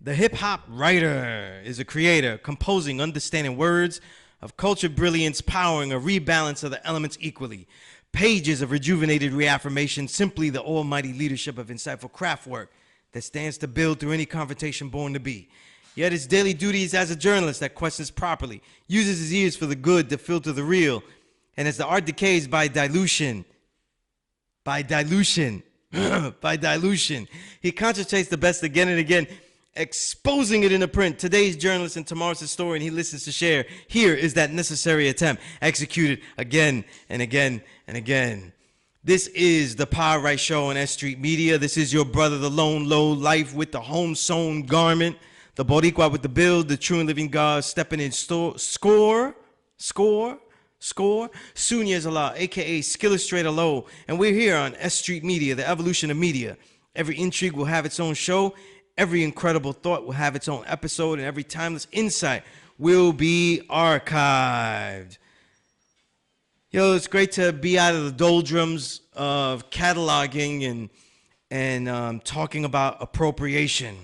The hip hop writer is a creator, composing, understanding words of cultured brilliance, powering a rebalance of the elements equally. Pages of rejuvenated reaffirmation, simply the almighty leadership of insightful craft work that stands to build through any confrontation born to be. Yet his daily duties as a journalist that questions properly, uses his ears for the good to filter the real, and as the art decays by dilution, by dilution, by dilution, he concentrates the best again and again, exposing it in the print. Today's journalist and tomorrow's historian he listens to share. Here is that necessary attempt, executed again and again and again. This is the Power Right Show on S.STREET Media. This is your brother, the lone low life with the home-sewn garment, the Boricua with the build, the true and living God stepping in score, SUNEZ Allah, a.k.a. Skillustrator Low, and we're here on S.STREET Media, the evolution of media. Every intrigue will have its own show, every incredible thought will have its own episode, and every timeless insight will be archived. Yo, it's great to be out of the doldrums of cataloging and talking about appropriation,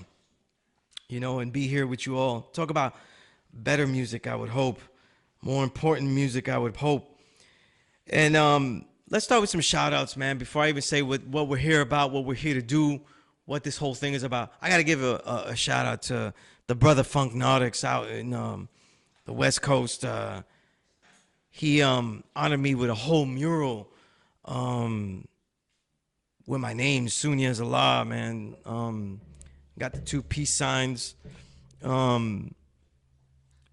you know, and be here with you all. Talk about better music, I would hope. More important music, I would hope. And let's start with some shout outs, man, before I even say what we're here about, what we're here to do, what this whole thing is about. I got to give a shout out to the brother Funk Nautics out in the West Coast. He honored me with a whole mural with my name, SUNEZ Allah, man. Got the 2 peace signs.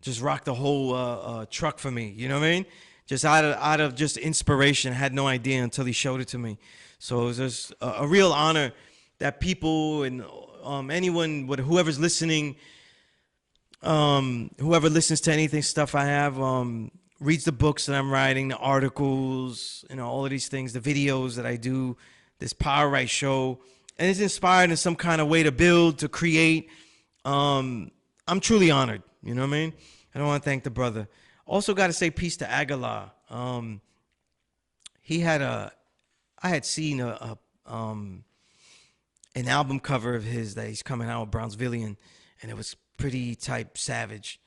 Just rocked the whole truck for me, you know what I mean? Just out of just inspiration. I had no idea until he showed it to me. So it was just a real honor that people and anyone, whoever's listening, whoever listens to anything stuff I have, reads the books that I'm writing, the articles, you know, all of these things, the videos that I do, this Power Right Show, and it's inspired in some kind of way to build, to create. I'm truly honored, you know what I mean? I want to thank the brother. Also got to say peace to Aguilar. I had seen an album cover of his that he's coming out with, Brownsvillian, and it was pretty type savage,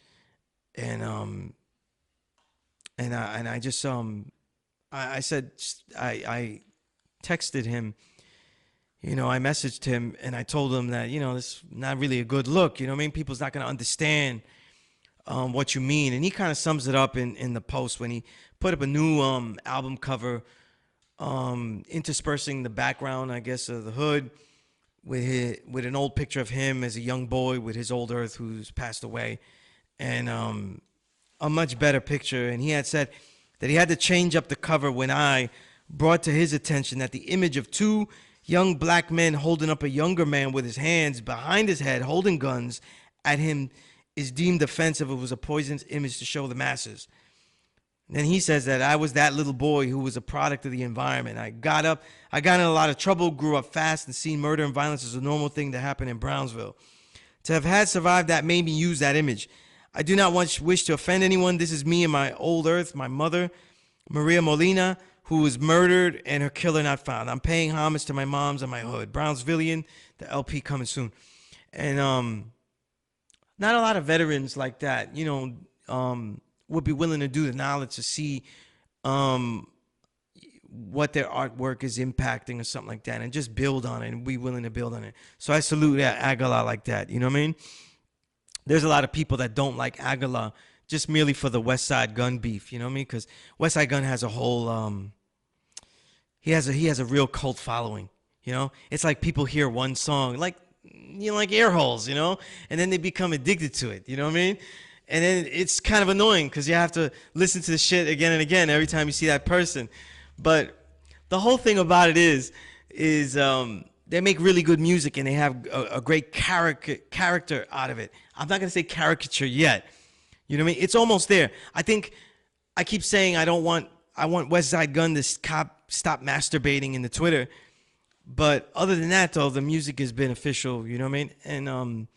and I just I said, I texted him, you know, I messaged him and I told him that, you know, this is not really a good look, you know what I mean? People's not going to understand what you mean. And he kind of sums it up in the post when he put up a new album cover, interspersing the background, I guess, of the hood with an old picture of him as a young boy with his old earth who's passed away, and a much better picture. And he had said that he had to change up the cover when I brought to his attention that the image of 2 young black men holding up a younger man with his hands behind his head holding guns at him is deemed offensive. It was a poisonous image to show the masses. And then he says that I was that little boy who was a product of the environment. I got in a lot of trouble, grew up fast, and seen murder and violence as a normal thing that happened in Brownsville. To have had survived that made me use that image. I do not wish to offend anyone. This is me and my old earth, my mother, Maria Molina, who was murdered and her killer not found. I'm paying homage to my moms and my hood. Brownsvillian, the LP coming soon. And not a lot of veterans like that, you know, would be willing to do the knowledge to see what their artwork is impacting or something like that, and just build on it and be willing to build on it. So I salute Aguilar like that, you know what I mean? There's a lot of people that don't like Aguilar just merely for the West Side Gun beef, you know what I mean? Because West Side Gun has a whole, he has a real cult following, you know? It's like people hear one song, like, you know, like air holes, you know? And then they become addicted to it, you know what I mean? And then it's kind of annoying because you have to listen to the shit again and again every time you see that person. But the whole thing about it is they make really good music and they have a great character out of it. I'm not going to say caricature yet. You know what I mean? It's almost there. I think I keep saying I want West Side Gun to stop masturbating in the Twitter. But other than that, though, the music is beneficial, you know what I mean? And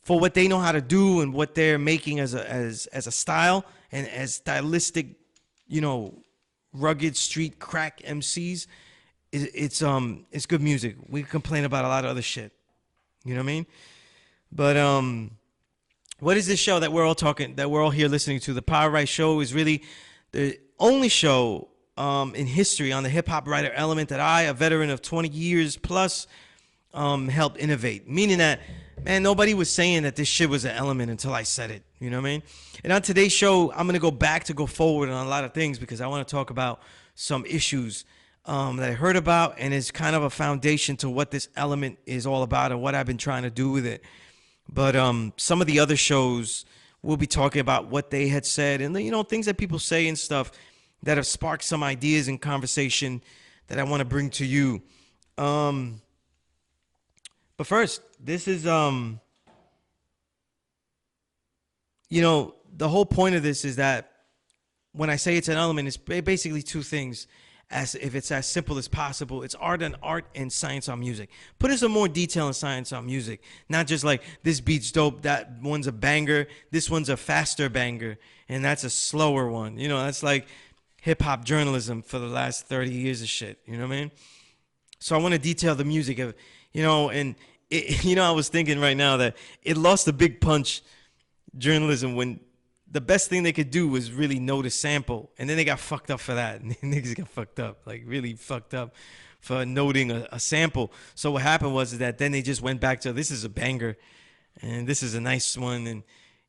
for what they know how to do and what they're making as a style and as stylistic, you know, rugged street crack MCs, it's good music. We complain about a lot of other shit, you know what I mean? But what is this show that we're all here listening to? The Power Right Show is really the only show in history on the hip hop writer element that I, a veteran of 20 years plus, helped innovate. Meaning that, man, nobody was saying that this shit was an element until I said it. You know what I mean? And on today's show, I'm gonna go forward on a lot of things because I want to talk about some issues that I heard about, and is kind of a foundation to what this element is all about and what I've been trying to do with it. But some of the other shows we'll be talking about what they had said and things that people say and stuff that have sparked some ideas and conversation that I want to bring to you. But first, this is the whole point of this is that when I say it's an element, it's basically two things. As if it's as simple as possible, it's art and science on music. Put in some more detail in science on music, not just like this beat's dope, that one's a banger, this one's a faster banger, and that's a slower one. That's like hip hop journalism for the last 30 years of shit. You know what I mean? So I want to detail the music of, and I was thinking right now that it lost a big punch, journalism, when the best thing they could do was really know the sample, and then they got fucked up for that. And niggas got fucked up, like really fucked up for noting a sample. So what happened was that then they just went back to, this is a banger, and this is a nice one, and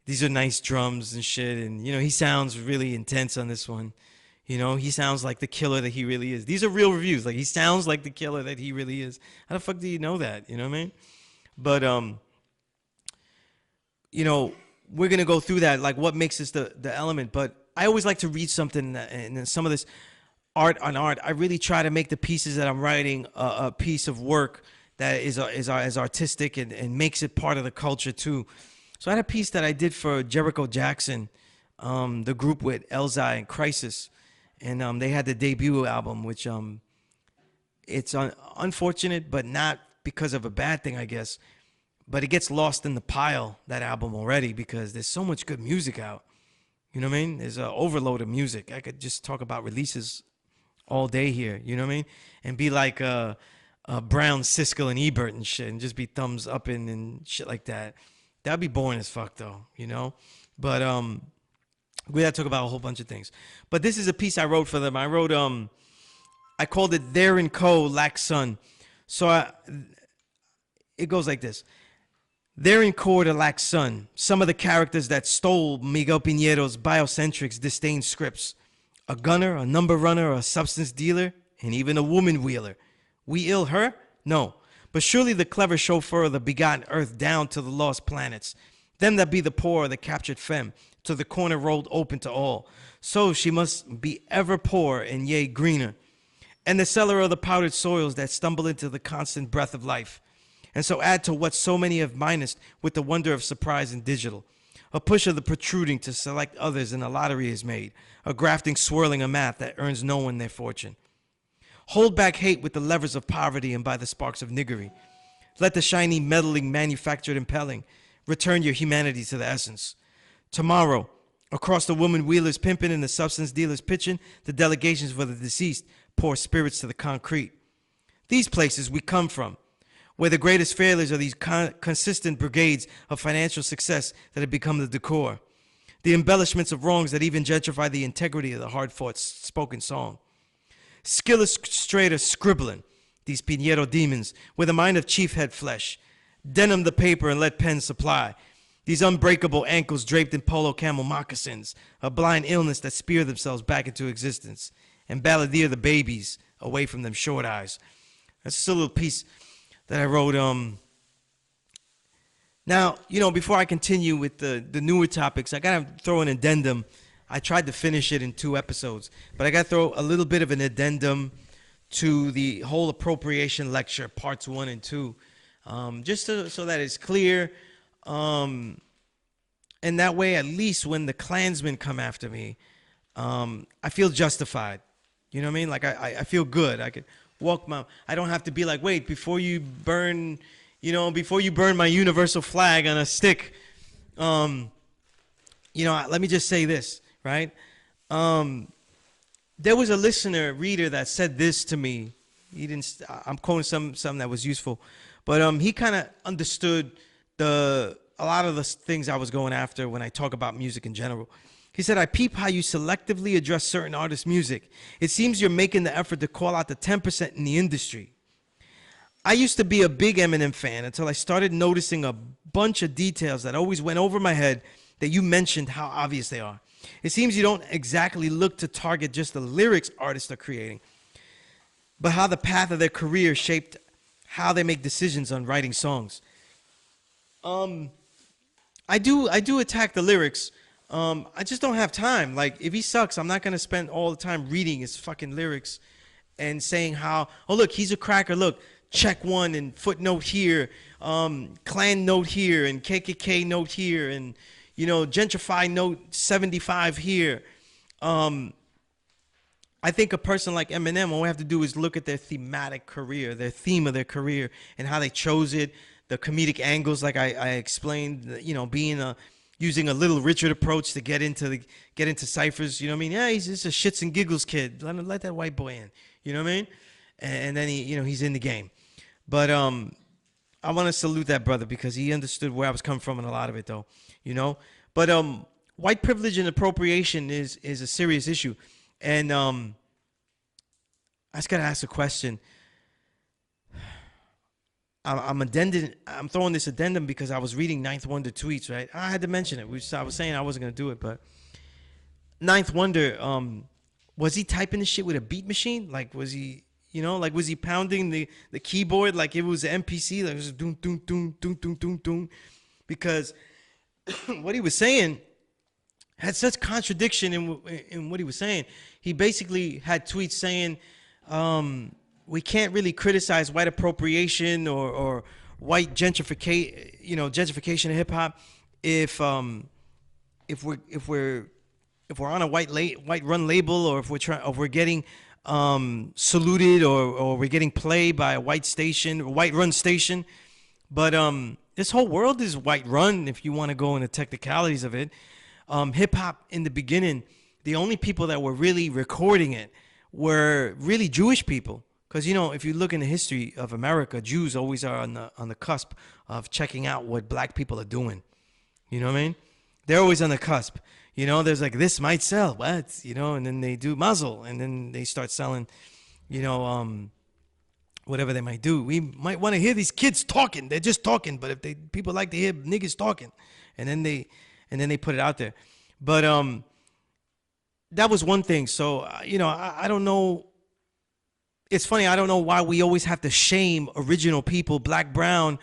these are nice drums and shit, and he sounds really intense on this one. He sounds like the killer that he really is. These are real reviews. Like, he sounds like the killer that he really is. How the fuck do you know that? You know what I mean? But we're gonna go through that, like what makes this the element. But I always like to read something, and some of this art on art. I really try to make the pieces that I'm writing a piece of work that is artistic and makes it part of the culture too. So I had a piece that I did for Jericho Jackson, the group with Elzai and Crisis, and they had the debut album, which it's unfortunate, but not because of a bad thing, I guess. But it gets lost in the pile, that album, already, because there's so much good music out. You know what I mean? There's an overload of music. I could just talk about releases all day here, you know what I mean? And be like Brown, Siskel, and Ebert and shit, and just be thumbs up and shit like that. That'd be boring as fuck, though, But we gotta talk about a whole bunch of things. But this is a piece I wrote for them. I called it There and Co. Lack Sun. So it goes like this. There in core to lack sun, some of the characters that stole Miguel Piñero's biocentrics disdain scripts. A gunner, a number runner, a substance dealer, and even a woman wheeler. We ill her? No. But surely the clever chauffeur of the begotten earth down to the lost planets. Them that be the poor, the captured femme, to the corner road open to all. So she must be ever poor and yea greener. And the seller of the powdered soils that stumble into the constant breath of life. And so add to what so many have minused with the wonder of surprise and digital. A push of the protruding to select others and a lottery is made. A grafting swirling a math that earns no one their fortune. Hold back hate with the levers of poverty and by the sparks of niggery. Let the shiny meddling manufactured impelling return your humanity to the essence. Tomorrow, across the woman wheelers pimping and the substance dealers pitching, the delegations for the deceased pour spirits to the concrete. These places we come from, where the greatest failures are these consistent brigades of financial success that have become the decor, the embellishments of wrongs that even gentrify the integrity of the hard-fought spoken song. Skill illustrator scribbling, these Pinheiro demons, with a mind of chief head flesh. Denim the paper and let pens supply. These unbreakable ankles draped in polo camel moccasins, a blind illness that spear themselves back into existence, and balladeer the babies away from them short eyes. That's just a little piece that I wrote. Now, before I continue with the newer topics, I gotta throw an addendum. I tried to finish it in 2 episodes, but I gotta throw a little bit of an addendum to the whole appropriation lecture, parts 1 and 2, just so that it's clear. And that way, at least when the Klansmen come after me, I feel justified. You know what I mean? Like, I feel good. I could I don't have to be like, wait, before you burn my universal flag on a stick, let me just say this, right? There was a reader that said this to me. I'm quoting something that was useful, but he kind of understood a lot of the things I was going after when I talk about music in general. He said, I peep how you selectively address certain artists' music. It seems you're making the effort to call out the 10% in the industry. I used to be a big Eminem fan until I started noticing a bunch of details that always went over my head that you mentioned how obvious they are. It seems you don't exactly look to target just the lyrics artists are creating, but how the path of their career shaped how they make decisions on writing songs. I do attack the lyrics. I just don't have time. Like, if he sucks, I'm not gonna spend all the time reading his fucking lyrics and saying how, oh look, he's a cracker. Look, check one and footnote here, clan note here, and KKK note here, and gentrify note 75 here. I think a person like Eminem, all we have to do is look at their thematic career, their theme of their career, and how they chose it, the comedic angles, like I explained, being using a Little Richard approach to get into ciphers. You know what I mean? Yeah, he's just a shits and giggles kid. Let that white boy in. You know what I mean? And then he's in the game. But I want to salute that brother because he understood where I was coming from in a lot of it, though. But white privilege and appropriation is a serious issue. And I just gotta ask a question. I'm throwing this addendum because I was reading Ninth Wonder tweets, right? I had to mention it. I was saying I wasn't gonna do it, but Ninth Wonder, was he typing this shit with a beat machine? Like, was he, was he pounding the keyboard like it was an MPC? Like, it was doom, doom, doom, doom, doom, doom, doom. Because what he was saying had such contradiction in what he was saying. He basically had tweets saying, we can't really criticize white appropriation or white gentrification of hip hop if we're on a white run label, or if we're getting saluted or we're getting played by a white run station. But this whole world is white run if you want to go into technicalities of it. Hip hop in the beginning, the only people that were really recording it were really Jewish people. Because, if you look in the history of America, Jews always are on the cusp of checking out what black people are doing. You know what I mean? They're always on the cusp. There's like, this might sell, what? And then they do muzzle, and then they start selling, whatever they might do. We might want to hear these kids talking. They're just talking, but if people like to hear niggas talking, and then they put it out there. But that was one thing. So, I don't know. It's funny, I don't know why we always have to shame original people, black, brown,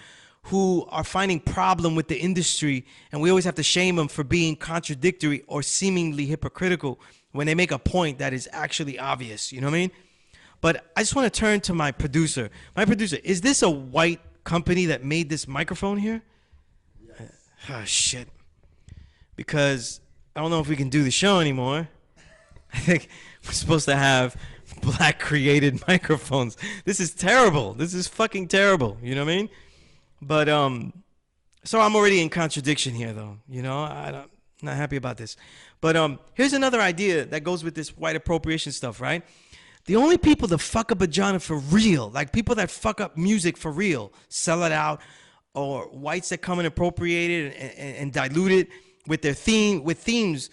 who are finding problem with the industry, and we always have to shame them for being contradictory or seemingly hypocritical when they make a point that is actually obvious. You know what I mean? But I just want to turn to my producer. My producer, is this a white company that made this microphone here? Yes. Oh, shit. Because I don't know if we can do the show anymore. I think we're supposed to have black created microphones. This is terrible. This is fucking terrible. You know what I mean? But so I'm already in contradiction here, though. I'm not happy about this. But here's another idea that goes with this white appropriation stuff, right? The only people that fuck up a genre for real, like people that fuck up music for real, sell it out, or whites that come and appropriate it and dilute it with themes,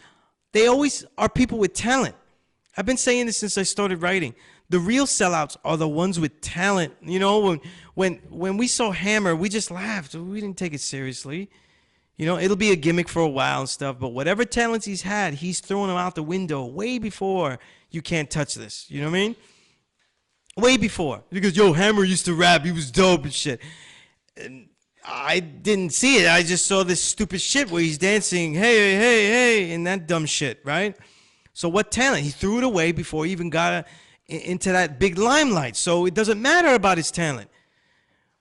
they always are people with talent. I've been saying this since I started writing. The real sellouts are the ones with talent. When we saw Hammer, we just laughed. We didn't take it seriously. It'll be a gimmick for a while and stuff, but whatever talents he's had, he's throwing them out the window way before you can't touch this. You know what I mean? Way before. Because, Hammer used to rap. He was dope and shit. And I didn't see it. I just saw this stupid shit where he's dancing, hey, hey, hey, and that dumb shit, right? So what talent? He threw it away before he even got into that big limelight. So it doesn't matter about his talent.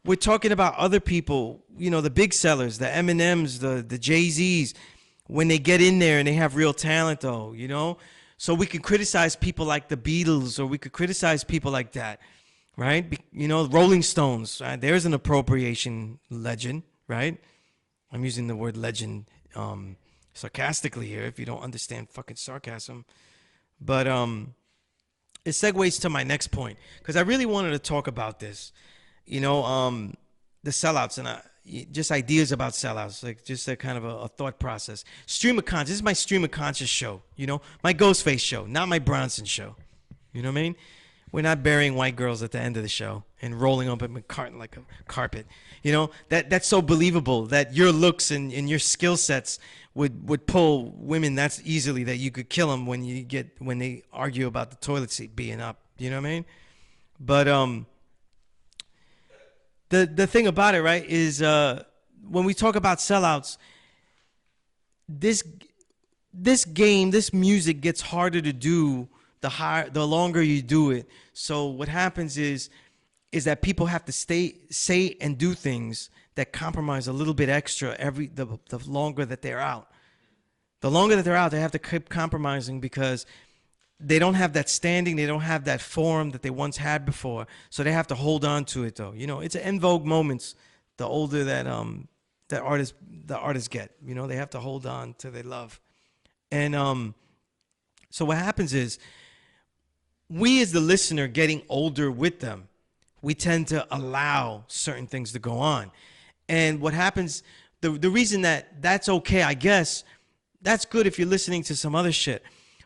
We're talking about other people, the big sellers, the Eminems, the Jay-Z's, when they get in there and they have real talent, though, So we can criticize people like the Beatles, or we could criticize people like that, right? Rolling Stones, right? There's an appropriation legend, right? I'm using the word legend sarcastically here, if you don't understand fucking sarcasm. But it segues to my next point, because I really wanted to talk about this, the sellouts. And just ideas about sellouts, like just a kind of a thought process. Stream of conscious. This is my stream of conscious show. You know, my Ghostface show, not my Bronson show. You know what I mean? We're not burying white girls at the end of the show and rolling up in a carton like a carpet. You know, that's so believable that your looks and your skill sets would pull women that's easily that you could kill them when they argue about the toilet seat being up. You know what I mean? But the thing about it, right, is when we talk about sellouts, this music gets harder to do the longer you do it. So what happens is that people have to say and do things that compromise a little bit extra the longer that they're out. The longer that they're out, they have to keep compromising because they don't have that standing, they don't have that form that they once had before. So they have to hold on to it, though. You know, it's an en vogue moments. The older that the artists get, you know, they have to hold on to their love. And so what happens is, we as the listener getting older with them, we tend to allow certain things to go on. And what happens, the reason that's okay, I guess, that's good if you're listening to some other shit.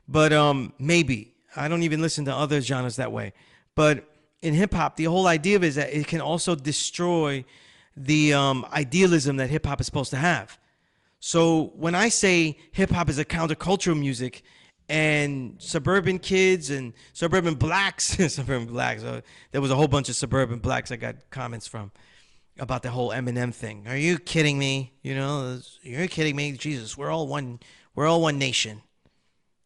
But maybe. I don't even listen to other genres that way. But in hip-hop, the whole idea of it is that it can also destroy the idealism that hip-hop is supposed to have. So when I say hip-hop is a countercultural music, and suburban kids and suburban blacks, there was a whole bunch of suburban blacks I got comments from about the whole Eminem thing. Are you kidding me? You know, you're kidding me. Jesus, we're all one nation.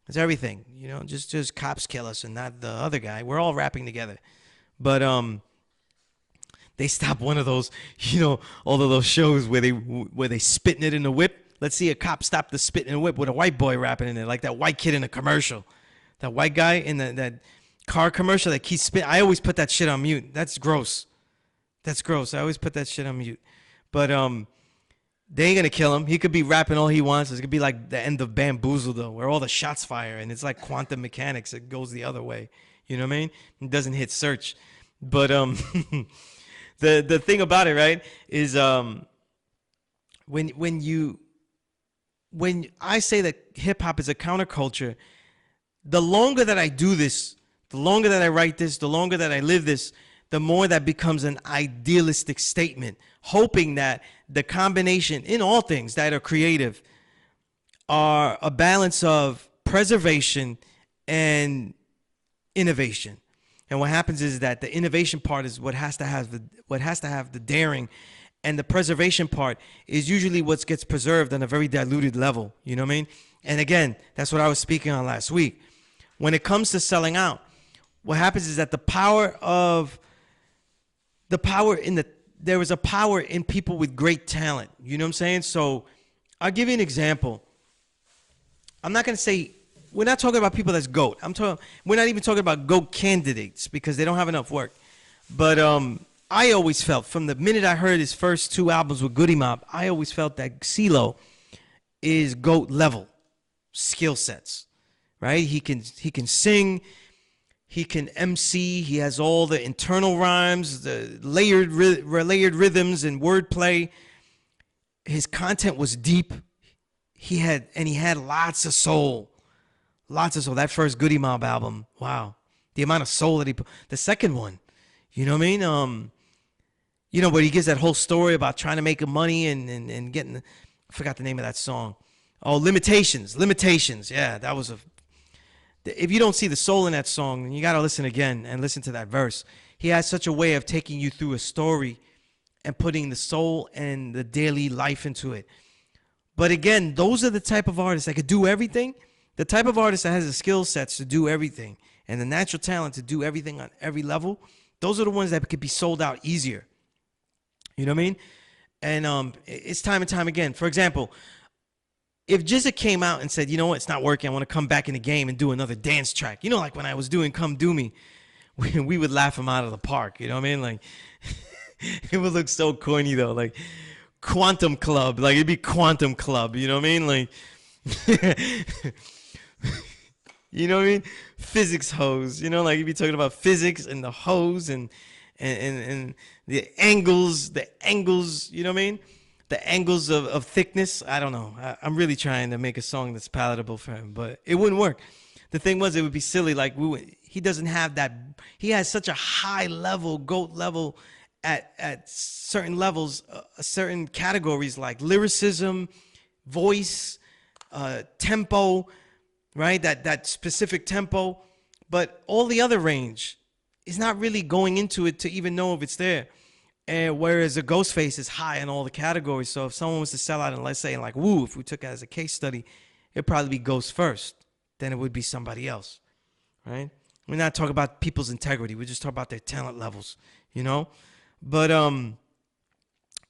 It's everything. You know, just cops kill us and not the other guy. We're all rapping together. But they stopped one of those, you know, all of those shows where they spitting it in the whip. Let's see a cop stop the spit in a whip with a white boy rapping in it, like that white kid in a commercial. That white guy in that car commercial that keeps spitting. I always put that shit on mute. That's gross. That's gross. I always put that shit on mute. But they ain't gonna kill him. He could be rapping all he wants. It's gonna be like the end of Bamboozle, though, where all the shots fire and it's like quantum mechanics. It goes the other way. You know what I mean? It doesn't hit search. But the thing about it, right, is when I say that hip-hop is a counterculture, the longer that I do this, the longer that I write this, the longer that I live this, the more that becomes an idealistic statement, hoping that the combination in all things that are creative are a balance of preservation and innovation. And what happens is that the innovation part is what has to have the daring, and the preservation part is usually what gets preserved on a very diluted level. You know what I mean? And again, that's what I was speaking on last week. When it comes to selling out, what happens is that there is a power in people with great talent. You know what I'm saying? So I'll give you an example. I'm not going to say, we're not talking about people that's GOAT. We're not even talking about GOAT candidates because they don't have enough work. But I always felt, from the minute I heard his first 2 albums with Goody Mob, I always felt that CeeLo is GOAT level skill sets, right? He can sing, he can MC, he has all the internal rhymes, the layered rhythms and wordplay. His content was deep. He had lots of soul. Lots of soul. That first Goody Mob album, wow. The amount of soul that he put. The second one, you know what I mean? You know, where he gives that whole story about trying to make money and getting, I forgot the name of that song. Oh, Limitations. Yeah, that was if you don't see the soul in that song, then you got to listen again and listen to that verse. He has such a way of taking you through a story and putting the soul and the daily life into it. But again, those are the type of artists that could do everything. The type of artist that has the skill sets to do everything and the natural talent to do everything on every level, those are the ones that could be sold out easier. You know what I mean? And it's time and time again. For example, if Jizza came out and said, you know what, it's not working, I want to come back in the game and do another dance track. You know, like when I was doing Come Do Me, we would laugh him out of the park. You know what I mean? Like, it would look so corny, though. Like, Quantum Club. Like, it'd be Quantum Club. You know what I mean? Like, you know what I mean? Physics hose. You know, like, you'd be talking about physics and the hose and and the angles, you know what I mean? The angles of thickness. I don't know. I'm really trying to make a song that's palatable for him, but it wouldn't work. The thing was, it would be silly. Like he doesn't have that. He has such a high level, goat level, at certain levels, certain categories like lyricism, voice, tempo, right? That specific tempo, but all the other range is not really going into it to even know if it's there. And whereas a Ghostface is high in all the categories, so if someone was to sell out, and let's say like Woo, if we took it as a case study, it'd probably be Ghost first, then it would be somebody else, right? We're not talking about people's integrity. We're just talking about their talent levels, you know. But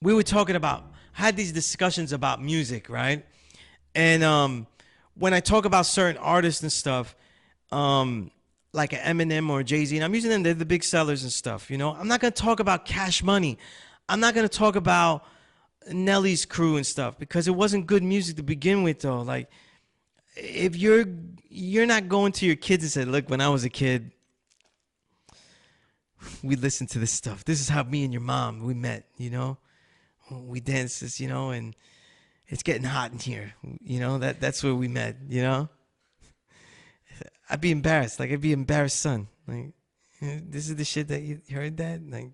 we were talking about, had these discussions about music, right? And when I talk about certain artists and stuff, like an Eminem or Jay-Z, and I'm using them, they're the big sellers and stuff, you know? I'm not going to talk about Cash Money. I'm not going to talk about Nelly's crew and stuff because it wasn't good music to begin with, though. Like, if you're not going to your kids and say, look, when I was a kid, we listened to this stuff. This is how me and your mom, we met, you know? We danced this, you know, and it's getting hot in here, you know? That's where we met, you know? I'd be embarrassed. Like, I'd be embarrassed, son. Like, this is the shit that you heard, Dad? Like,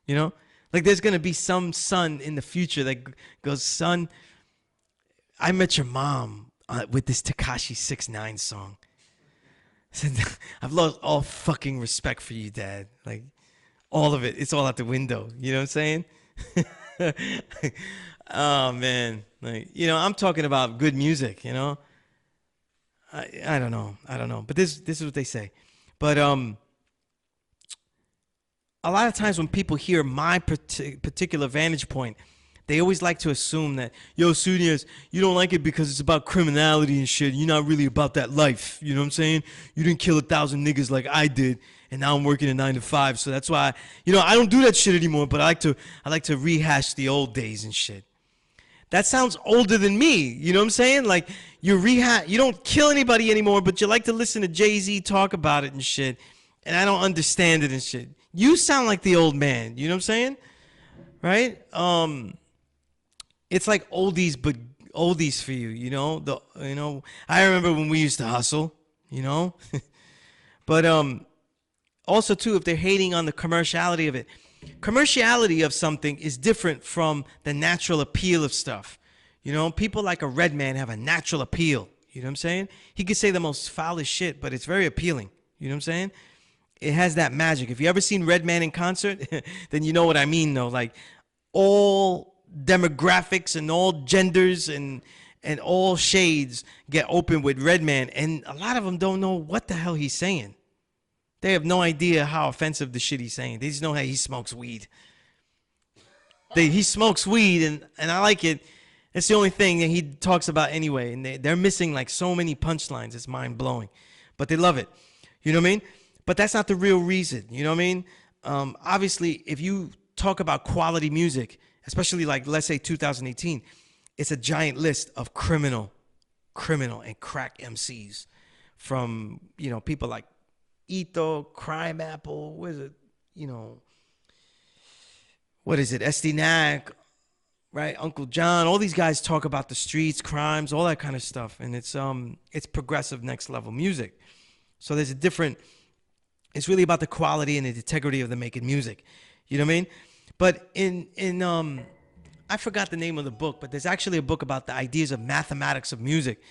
you know? Like, there's going to be some son in the future that goes, son, I met your mom with this Tekashi 6ix9ine song. I said, I've lost all fucking respect for you, Dad. Like, all of it. It's all out the window. You know what I'm saying? Oh, man. Like, you know, I'm talking about good music, you know? I don't know. But this is what they say. But a lot of times when people hear my particular vantage point, they always like to assume that, yo, SUNEZ, you don't like it because it's about criminality and shit. You're not really about that life. You know what I'm saying? You didn't kill 1,000 niggas like I did, and now I'm working a 9 to 5. So that's why, you know, I don't do that shit anymore. But I like to rehash the old days and shit. That sounds older than me. You know what I'm saying? Like, you don't kill anybody anymore, but you like to listen to Jay-Z talk about it and shit. And I don't understand it and shit. You sound like the old man. You know what I'm saying? Right? It's like oldies, but oldies for you, you know? I remember when we used to hustle, you know? But also, too, if they're hating on the commerciality of it, commerciality of something is different from the natural appeal of stuff. You know, people like a Redman have a natural appeal. You know what I'm saying? He could say the most foulest shit, but it's very appealing. You know what I'm saying? It has that magic. If you ever seen Redman in concert, then you know what I mean, though. Like, all demographics and all genders and all shades get open with Redman, and a lot of them don't know what the hell he's saying. They have no idea how offensive the shit he's saying. They just know how he smokes weed. He smokes weed, and I like it. It's the only thing that he talks about anyway. And they're missing like so many punchlines. It's mind-blowing. But they love it. You know what I mean? But that's not the real reason. You know what I mean? Obviously, if you talk about quality music, especially like, let's say 2018, it's a giant list of criminal, and crack MCs from, you know, people like Ito, Crime Apple, what is it? You know, what is it? SD right? Uncle John. All these guys talk about the streets, crimes, all that kind of stuff, and it's progressive, next level music. So there's a different. It's really about the quality and the integrity of the making music. You know what I mean? But in I forgot the name of the book, but there's actually a book about the ideas of mathematics of music,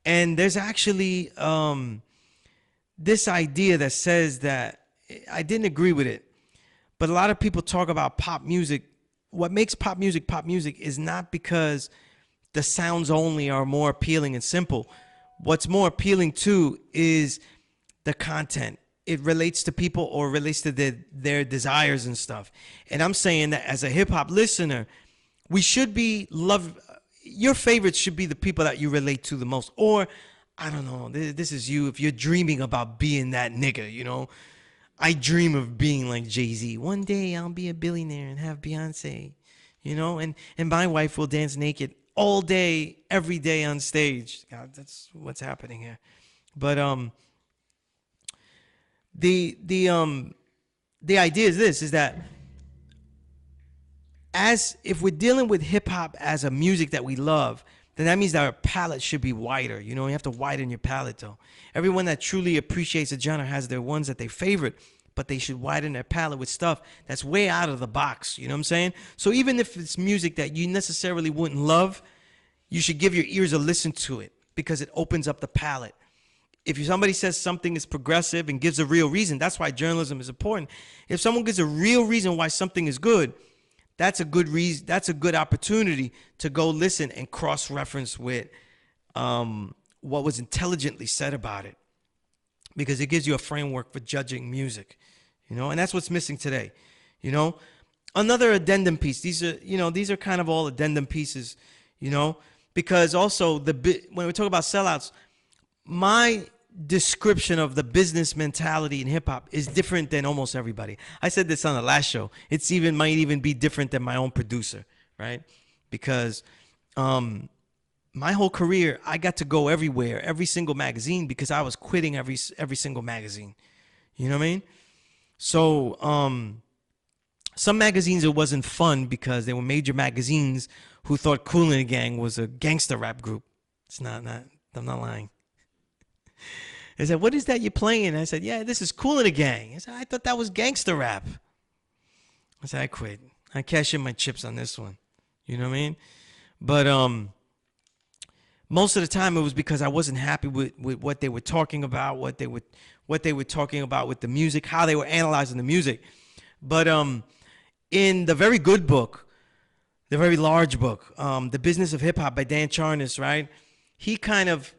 and there's actually this idea that says that I didn't agree with it, but a lot of people talk about pop music. What makes pop music is not because the sounds only are more appealing and simple. What's more appealing too is the content. It relates to people or relates to their desires and stuff. And I'm saying that as a hip hop listener, we should be your favorites should be the people that you relate to the most. Or I don't know, this is you if you're dreaming about being that nigga, you know. I dream of being like Jay-Z. One day I'll be a billionaire and have Beyonce, you know, and my wife will dance naked all day, every day on stage. God, that's what's happening here. But the idea is this: is that as if we're dealing with hip hop as a music that we love, then that means that our palette should be wider. You know, you have to widen your palette though. Everyone that truly appreciates a genre has their ones that they favorite, but they should widen their palette with stuff that's way out of the box. You know what I'm saying? So even if it's music that you necessarily wouldn't love, you should give your ears a listen to it because it opens up the palette. If somebody says something is progressive and gives a real reason, that's why journalism is important. If someone gives a real reason why something is good, that's a good reason. That's a good opportunity to go listen and cross-reference with what was intelligently said about it, because it gives you a framework for judging music, you know, and that's what's missing today, you know. Another addendum piece. These are kind of all addendum pieces, you know, because also when we talk about sellouts, my description of the business mentality in hip hop is different than almost everybody. I said this on the last show. It's might even be different than my own producer, right? Because my whole career, I got to go everywhere, every single magazine, because I was quitting every single magazine. You know what I mean? So some magazines, it wasn't fun because they were major magazines who thought Kool and the Gang was a gangster rap group. It's not. I'm not lying. They said, "What is that you're playing?" I said, "Yeah, this is Kool and the Gang." I said, "I thought that was gangster rap." I said, "I quit. I cash in my chips on this one." You know what I mean? But most of the time it was because I wasn't happy with what they were talking about, what they were talking about with the music, how they were analyzing the music. But in the very good book, the very large book, The Business of Hip Hop by Dan Charnas, right? He kind of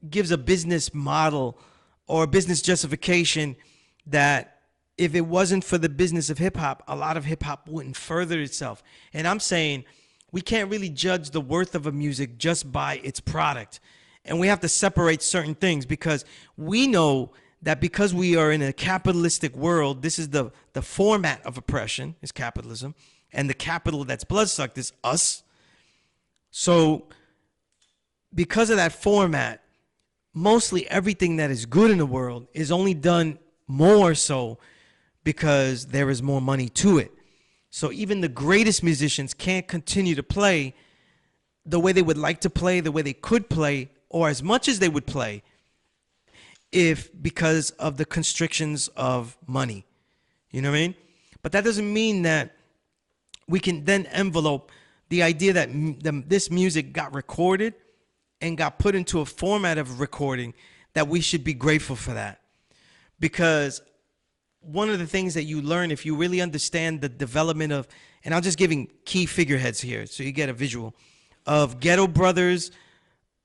gives a business model or a business justification that if it wasn't for the business of hip hop, a lot of hip hop wouldn't further itself. And I'm saying we can't really judge the worth of a music just by its product. And we have to separate certain things, because we know that because we are in a capitalistic world, this is the format of oppression is capitalism, and the capital that's bloodsucked is us. So because of that format, mostly everything that is good in the world is only done more so because there is more money to it. So even the greatest musicians can't continue to play the way they would like to play, the way they could play, or as much as they would play, because of the constrictions of money. You know what I mean? But that doesn't mean that we can then envelope the idea that this music got recorded and got put into a format of recording, that we should be grateful for that. Because one of the things that you learn if you really understand the development of, and I'm just giving key figureheads here so you get a visual, of Ghetto Brothers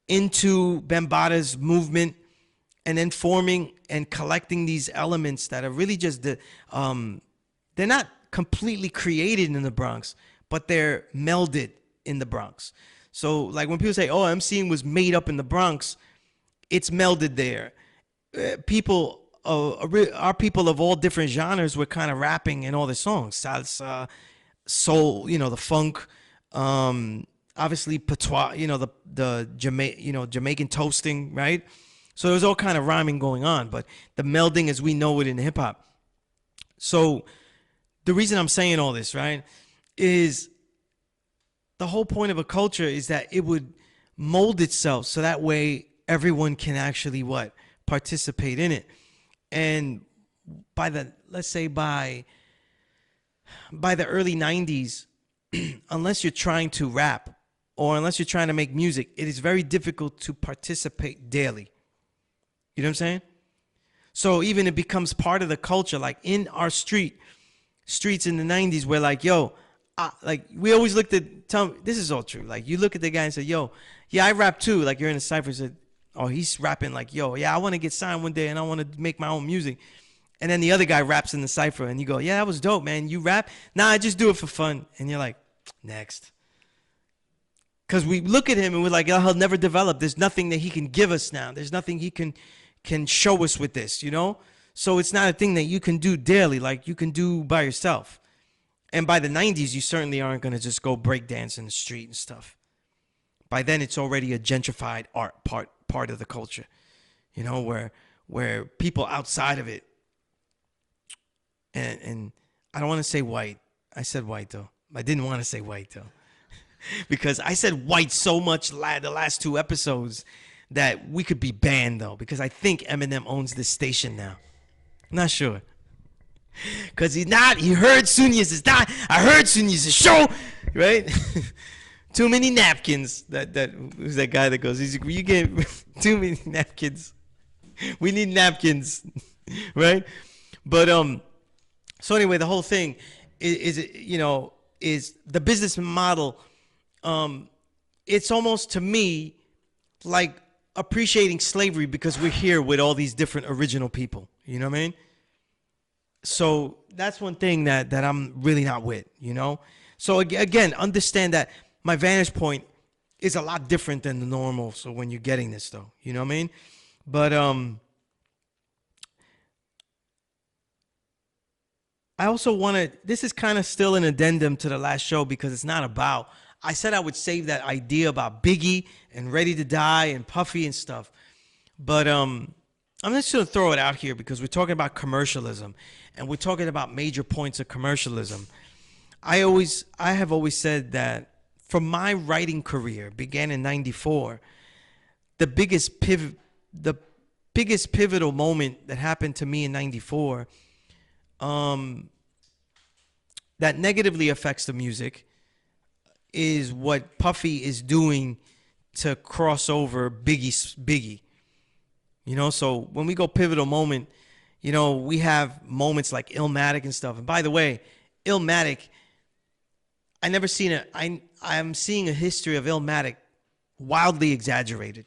into Bambaata's movement, and then forming and collecting these elements that are really just they're not completely created in the Bronx, but they're melded in the Bronx. So like when people say, "Oh, MCing was made up in the Bronx," it's melded there. Our people of all different genres were kind of rapping in all the songs: salsa, soul, the funk, obviously patois, the Jamaican toasting, right? So there was all kind of rhyming going on, but the melding as we know it in hip hop. So the reason I'm saying all this, right, is the whole point of a culture is that it would mold itself so that way everyone can actually participate in it. And let's say by the early 90s, unless you're trying to rap or unless you're trying to make music, it is very difficult to participate daily. You know what I'm saying? So even it becomes part of the culture, like in our streets in the 90s, where like, yo, like we always looked at, this is all true. Like you look at the guy and say, yo, yeah, I rap too. Like you're in a cypher and said, oh, he's rapping like, yo, yeah, I want to get signed one day and I want to make my own music. And then the other guy raps in the cypher and you go, yeah, that was dope, man. You rap? Nah, I just do it for fun. And you're like, next. Because we look at him and we're like, oh, he'll never develop. There's nothing that he can give us now. There's nothing he can show us with this, So it's not a thing that you can do daily, like you can do by yourself. And by the 90s, you certainly aren't going to just go break dance in the street and stuff. By then, it's already a gentrified art part of the culture, where people outside of it and I don't want to say white. I said white though. I didn't want to say white though because I said white so much the last two episodes that we could be banned though because I think Eminem owns this station now. Not sure. Cause he's not. He heard SUNEZ is not. I heard SUNEZ is show, right? Too many napkins. That who's that guy that goes? You get too many napkins. We need napkins, right? But So anyway, the whole thing is the business model. It's almost to me like appreciating slavery because we're here with all these different original people. You know what I mean? So that's one thing that I'm really not with, So again, understand that my vantage point is a lot different than the normal. So when you're getting this though, you know what I mean? But I also this is kind of still an addendum to the last show because it's not about, I said I would save that idea about Biggie and Ready to Die and Puffy and stuff. But I'm just going to throw it out here because we're talking about commercialism and we're talking about major points of commercialism. I have always said that from my writing career began in '94, the biggest pivotal moment that happened to me in '94 that negatively affects the music is what Puffy is doing to cross over Biggie. So when we go pivotal moment, we have moments like Illmatic and stuff. And by the way, Illmatic, I never seen it. I'm seeing a history of Illmatic wildly exaggerated.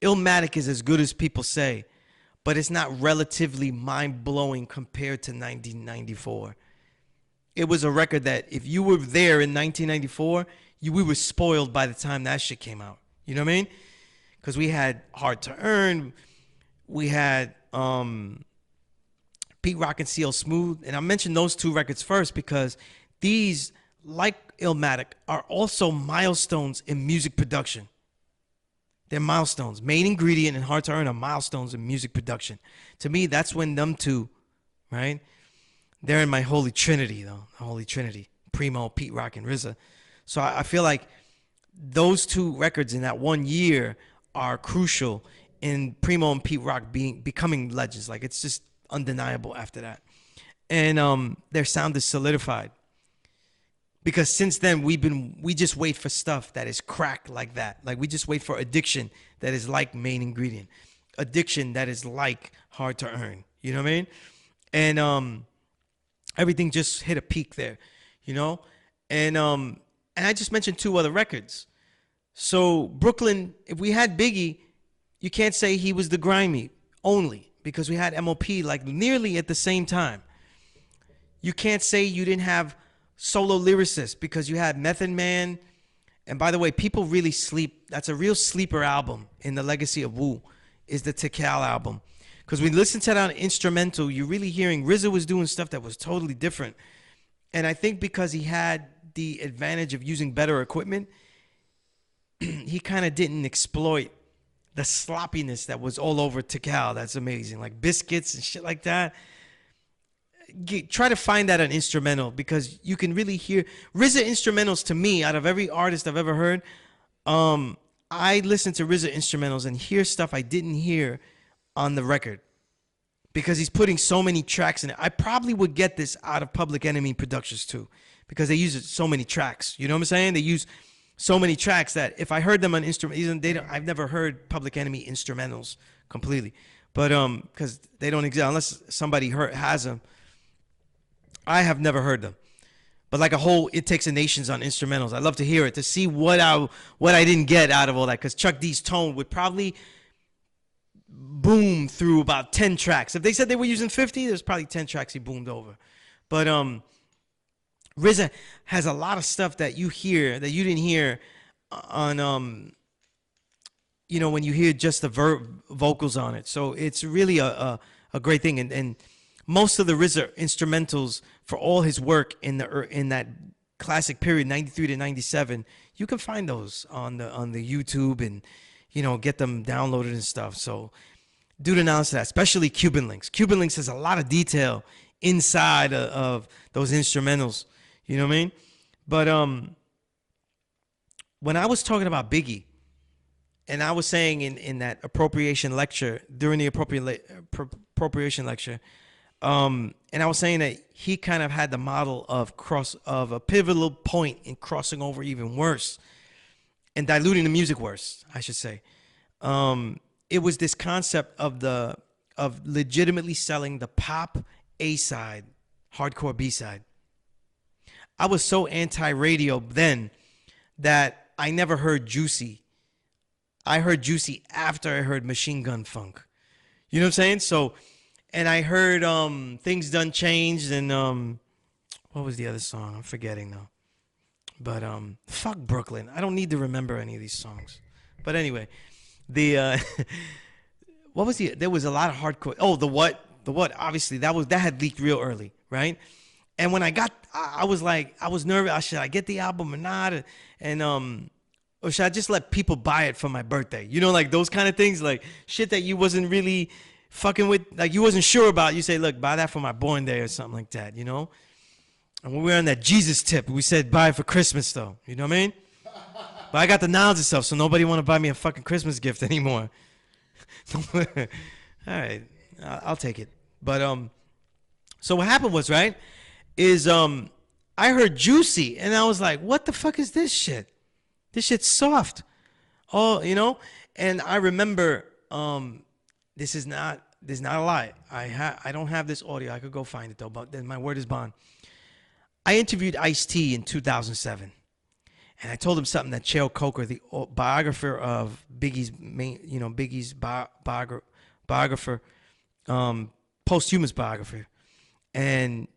Illmatic is as good as people say, but it's not relatively mind-blowing compared to 1994. It was a record that if you were there in 1994, we were spoiled by the time that shit came out. You know what I mean? Because we had Hard to Earn, we had Pete Rock and CL Smooth, and I mentioned those two records first because these, like Illmatic, are also milestones in music production. They're milestones. Main Ingredient and Hard to Earn are milestones in music production. To me, that's when them two, right? They're in my holy trinity, though. Holy trinity. Primo, Pete Rock, and RZA. So I feel like those two records in that 1 year are crucial in Primo and Pete Rock becoming legends. Like, it's just undeniable after that. And their sound is solidified. Because since then, we just wait for stuff that is crack like that. Like, we just wait for Addiction that is like Main Ingredient. Addiction that is like Hard to Earn. You know what I mean? And everything just hit a peak there, And I just mentioned two other records. So Brooklyn, if we had Biggie, you can't say he was the grimy only because we had MOP like nearly at the same time. You can't say you didn't have solo lyricists because you had Method Man. And by the way, people really sleep. That's a real sleeper album in the legacy of Wu is the Tikal album. Because when you listen to that on instrumental, you're really hearing RZA was doing stuff that was totally different. And I think because he had the advantage of using better equipment, he kind of didn't exploit the sloppiness that was all over Tikal. That's amazing. Like biscuits and shit like that. Try to find that on instrumental because you can really hear RZA instrumentals. To me, out of every artist I've ever heard, I listen to RZA instrumentals and hear stuff I didn't hear on the record because he's putting so many tracks in it. I probably would get this out of Public Enemy Productions too because they use so many tracks. You know what I'm saying? They use so many tracks that if I heard them on instrument, I've never heard Public Enemy instrumentals completely, but because they don't exist unless somebody has them. I have never heard them, but like a whole It Takes a Nations on instrumentals. I'd love to hear it to see what I didn't get out of all that because Chuck D's tone would probably boom through about 10 tracks. If they said they were using 50, there's probably 10 tracks he boomed over. But RZA has a lot of stuff that you hear that you didn't hear on when you hear just the vocals on it. So it's really a great thing. And most of the RZA instrumentals for all his work in that classic period, 93 to 97, you can find those on the YouTube and get them downloaded and stuff. So do the analysis of that, especially Cuban Links. Cuban Links has a lot of detail inside of those instrumentals. You know what I mean? But when I was talking about Biggie, and I was saying in that appropriation lecture, during the appropriation lecture, and I was saying that he kind of had the model of a pivotal point in crossing over even worse and diluting the music worse, I should say. It was this concept of legitimately selling the pop A side, hardcore B side. I was so anti-radio then that I never heard Juicy. I heard Juicy after I heard Machine Gun Funk. You know what I'm saying? So, and I heard Things Done Changed, and what was the other song? I'm forgetting though. But fuck Brooklyn. I don't need to remember any of these songs. But anyway, the what was there was a lot of hardcore. Oh, the what? Obviously that had leaked real early, right? And when I was like, I was nervous. Should I get the album or not? And or should I just let people buy it for my birthday? You know, like those kind of things, like shit that you wasn't really fucking with, like you wasn't sure about. You say, look, buy that for my born day or something like that, you know? And when we were on that Jesus tip, we said buy it for Christmas though. You know what I mean? But I got the knowledge and stuff, so nobody want to buy me a fucking Christmas gift anymore. All right, I'll take it. But so what happened was, right, is I heard Juicy, and I was like, what the fuck is this shit? This shit's soft. Oh, you know? And I remember, this is not a lie. I don't have this audio. I could go find it though, but then my word is bond. I interviewed Ice-T in 2007, and I told him something that Chael Coker, the biographer of Biggie's Biggie's biographer, posthumous biographer, and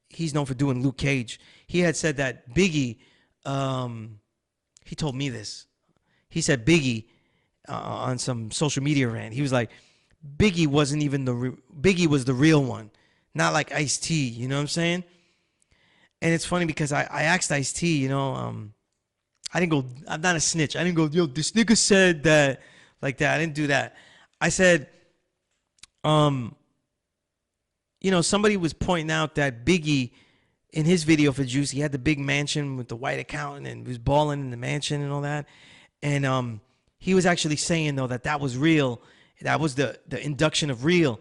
he's known for doing Luke Cage. He had said that Biggie, he told me this. He said Biggie on some social media rant. He was like, Biggie wasn't even Biggie was the real one, not like Ice-T. You know what I'm saying? And it's funny because I asked Ice-T, you know, I didn't go, I'm not a snitch. I didn't go, yo, this nigga said that, like that. I didn't do that. I said, you know, somebody was pointing out that Biggie, in his video for Juice, he had the big mansion with the white accountant and was balling in the mansion and all that. And he was actually saying, though, that was real. That was the induction of real.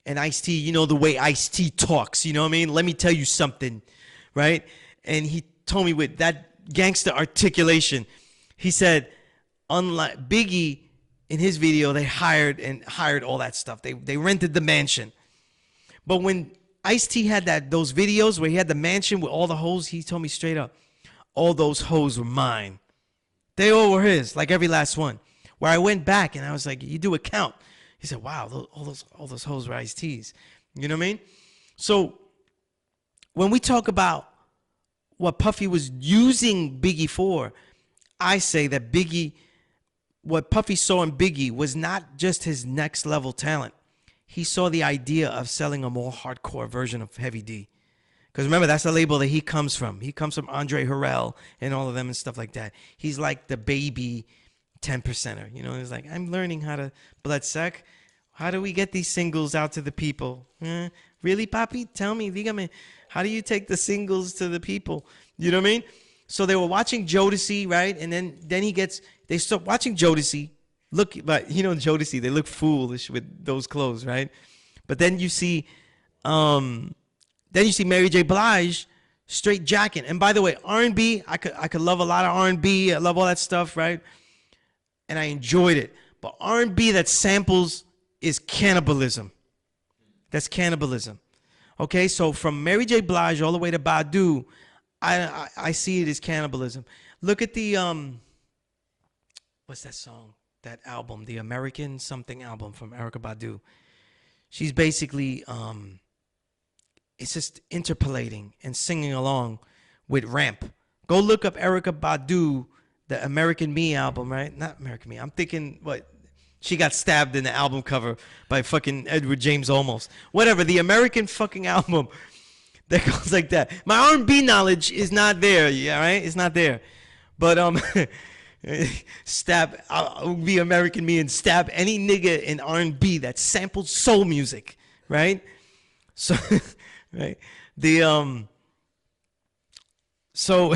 And Ice-T, you know the way Ice-T talks, you know what I mean? Let me tell you something, right? And he told me with that gangster articulation, he said, unlike Biggie, in his video, they hired all that stuff. They rented the mansion. But when Ice-T had those videos where he had the mansion with all the hoes, he told me straight up, all those hoes were mine. They all were his, like every last one. Where I went back and I was like, you do a count. He said, wow, all those hoes were Ice-T's. You know what I mean? So when we talk about what Puffy was using Biggie for, I say that what Puffy saw in Biggie was not just his next level talent. He saw the idea of selling a more hardcore version of Heavy D. Because remember, that's the label that he comes from. He comes from Andre Harrell and all of them and stuff like that. He's like the baby 10%er. You know, he's like, I'm learning how to Bloodsec. How do we get these singles out to the people? Really, Papi? Tell me, dígame, how do you take the singles to the people? You know what I mean? So they were watching Jodeci, right? And then they start watching Jodeci. Look, but you know, Jodeci, they look foolish with those clothes, right? But then you see Mary J. Blige straight jacking. And by the way, R&B, I could love a lot of R&B. I love all that stuff, right? And I enjoyed it. But R&B that samples is cannibalism. That's cannibalism. Okay, so from Mary J. Blige all the way to Badu, I see it as cannibalism. Look at the what's that song? That album, the American something album from Erykah Badu. She's basically it's just interpolating and singing along with Ramp. Go look up Erykah Badu, the American Me album, right? Not American Me. I'm thinking what? She got stabbed in the album cover by fucking Edward James Olmos. Whatever, the American fucking album that goes like that. My R&B knowledge is not there, yeah, right? It's not there. But I'll be American Me and stab any nigga in R&B that sampled soul music, right? So right? The so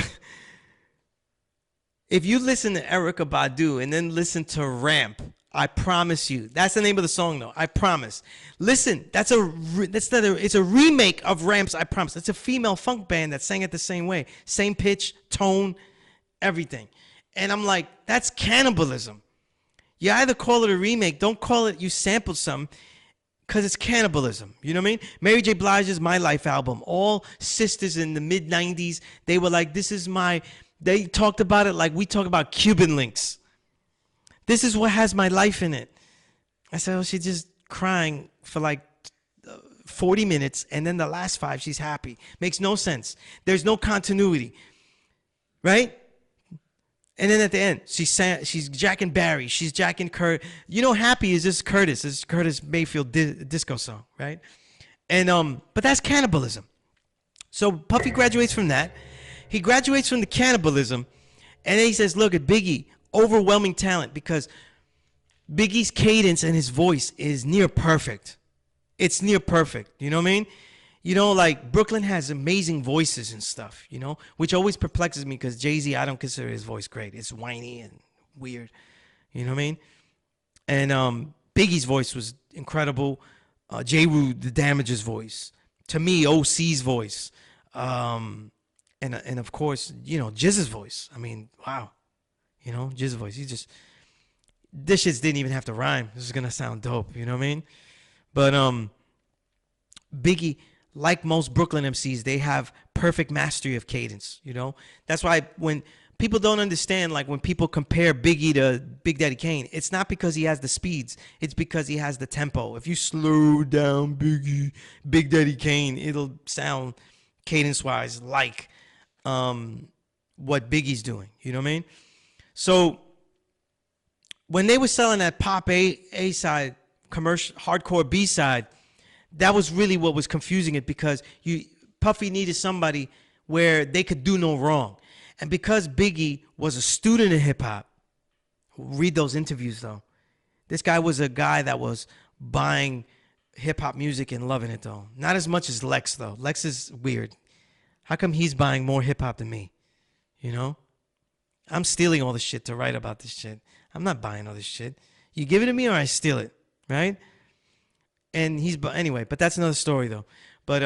if you listen to Erica Badu and then listen to Ramp, I promise you, that's the name of the song though. I promise. Listen, it's a remake of Ramp's I Promise. It's a female funk band that sang it the same way, same pitch, tone, everything. And I'm like, that's cannibalism. You either call it a remake, don't call it you sampled some, because it's cannibalism. You know what I mean? Mary J. Blige's My Life album, all sisters in the mid 90s, they were like, they talked about it like we talk about Cuban links. This is what has my life in it. I said, oh, she's just crying for like 40 minutes, and then the last 5, she's happy. Makes no sense. There's no continuity, right? And then at the end, she's jacking Barry. She's jacking Kurt. You know, Happy is just Curtis. It's Curtis Mayfield disco song, right? And but that's cannibalism. So Puffy graduates from that. He graduates from the cannibalism, and then he says, look at Biggie, overwhelming talent, because Biggie's cadence and his voice is near perfect. It's near perfect. You know what I mean? You know, like Brooklyn has amazing voices and stuff, you know, which always perplexes me because Jay-Z, I don't consider his voice great. It's whiny and weird. You know what I mean? And Biggie's voice was incredible. J. the Damage's voice. To me, OC's voice. And of course, you know, Jizz's voice. I mean, wow. You know, Jizz's voice. This shit didn't even have to rhyme. This is going to sound dope. You know what I mean? But Biggie, like most Brooklyn MCs, they have perfect mastery of cadence, you know? That's why when people don't understand, like when people compare Biggie to Big Daddy Kane, it's not because he has the speeds. It's because he has the tempo. If you slow down Big Daddy Kane, it'll sound cadence-wise like what Biggie's doing, you know what I mean? So when they were selling that pop A-side, commercial, hardcore B-side, that was really what was confusing it, because Puffy needed somebody where they could do no wrong. And because Biggie was a student of hip-hop, read those interviews though. This guy was a guy that was buying hip-hop music and loving it though. Not as much as Lex though. Lex is weird. How come he's buying more hip-hop than me? You know? I'm stealing all this shit to write about this shit. I'm not buying all this shit. You give it to me or I steal it, right? And anyway, but that's another story though. But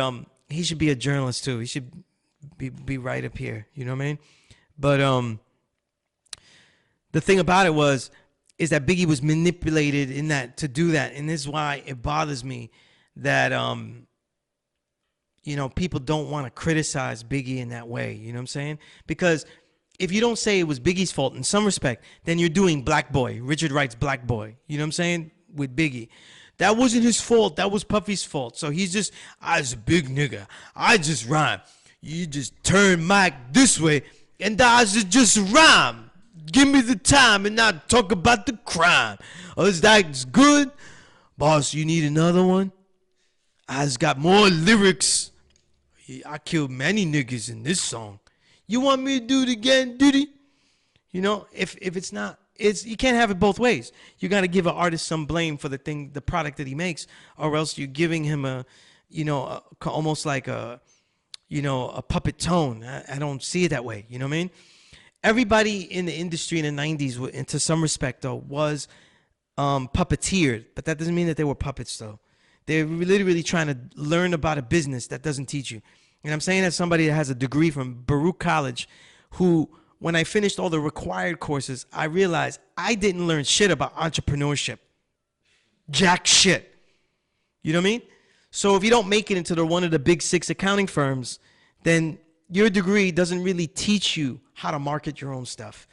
he should be a journalist too. He should be right up here. You know what I mean? But the thing about it is that Biggie was manipulated in that to do that, and this is why it bothers me that you know, people don't want to criticize Biggie in that way. You know what I'm saying? Because if you don't say it was Biggie's fault in some respect, then you're doing Black Boy, Richard Wright's Black Boy. You know what I'm saying? With Biggie. That wasn't his fault. That was Puffy's fault. So he's just, I was a big nigga. I just rhyme. You just turn mic this way, and I just rhyme. Give me the time and not talk about the crime. Oh, is that good? Boss, you need another one? I just got more lyrics. I killed many niggas in this song. You want me to do it again, Diddy? You know, if it's not, you can't have it both ways. You got to give an artist some blame for the product that he makes, or else you're giving him almost like a puppet tone. I don't see it that way. You know what I mean? Everybody in the industry in the 90s, and to some respect though, was puppeteered, but that doesn't mean that they were puppets though. They're literally trying to learn about a business that doesn't teach you. And I'm saying that somebody that has a degree from Baruch College, who, when I finished all the required courses, I realized I didn't learn shit about entrepreneurship. Jack shit. You know what I mean? So if you don't make it into one of the big 6 accounting firms, then your degree doesn't really teach you how to market your own stuff.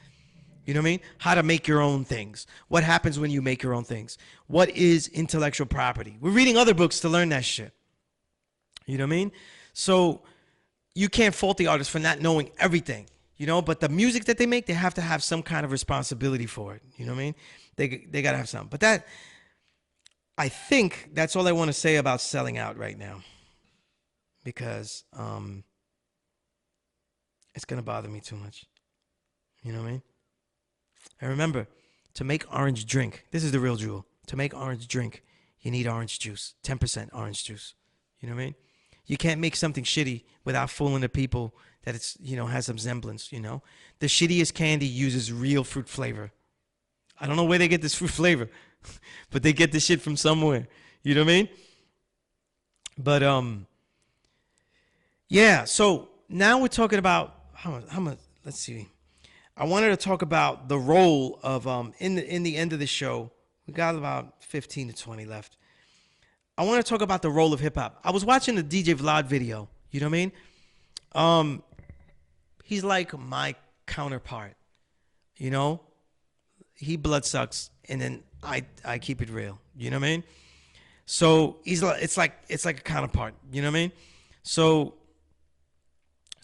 You know what I mean? How to make your own things. What happens when you make your own things? What is intellectual property? We're reading other books to learn that shit. You know what I mean? So you can't fault the artist for not knowing everything, you know, but the music that they make, they have to have some kind of responsibility for it. You know what I mean? They got to have something. But I think that's all I want to say about selling out right now, because it's going to bother me too much. You know what I mean? And remember, to make orange drink, this is the real jewel. To make orange drink, you need orange juice, 10% orange juice. You know what I mean? You can't make something shitty without fooling the people that it's, has some semblance, The shittiest candy uses real fruit flavor. I don't know where they get this fruit flavor, but they get this shit from somewhere. You know what I mean? But yeah. So now we're talking about how much. Let's see. I wanted to talk about the role of in the end of the show. We got about 15 to 20 left. I want to talk about the role of hip hop. I was watching the DJ Vlad video. You know what I mean? He's like my counterpart. He blood sucks, and then I keep it real. You know what I mean? So it's like a counterpart. You know what I mean? So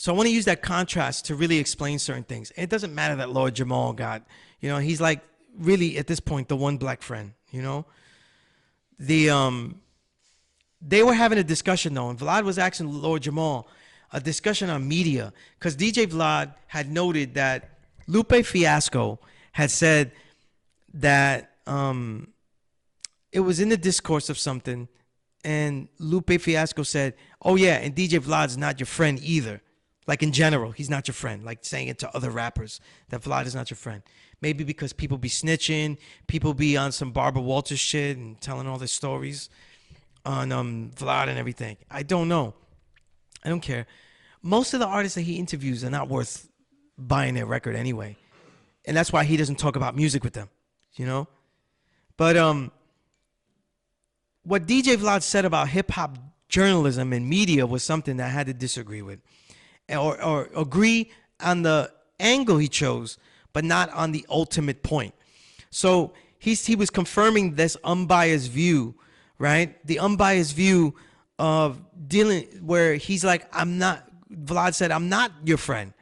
I want to use that contrast to really explain certain things. It doesn't matter that Lord Jamal got, he's like really at this point the one black friend. They were having a discussion though, and Vlad was asking Lord Jamal a discussion on media because DJ Vlad had noted that Lupe Fiasco had said that it was in the discourse of something, and Lupe Fiasco said, "Oh yeah, and DJ Vlad's not your friend either." Like in general, he's not your friend. Like saying it to other rappers that Vlad is not your friend. Maybe because people be snitching, people be on some Barbara Walters shit and telling all their stories on Vlad and everything. I don't know. I don't care. Most of the artists that he interviews are not worth buying their record anyway. And that's why he doesn't talk about music with them, But what DJ Vlad said about hip-hop journalism and media was something that I had to disagree with. Or agree on the angle he chose, but not on the ultimate point. So he was confirming this unbiased view, right? The unbiased view of dealing where he's like, Vlad said, I'm not your friend.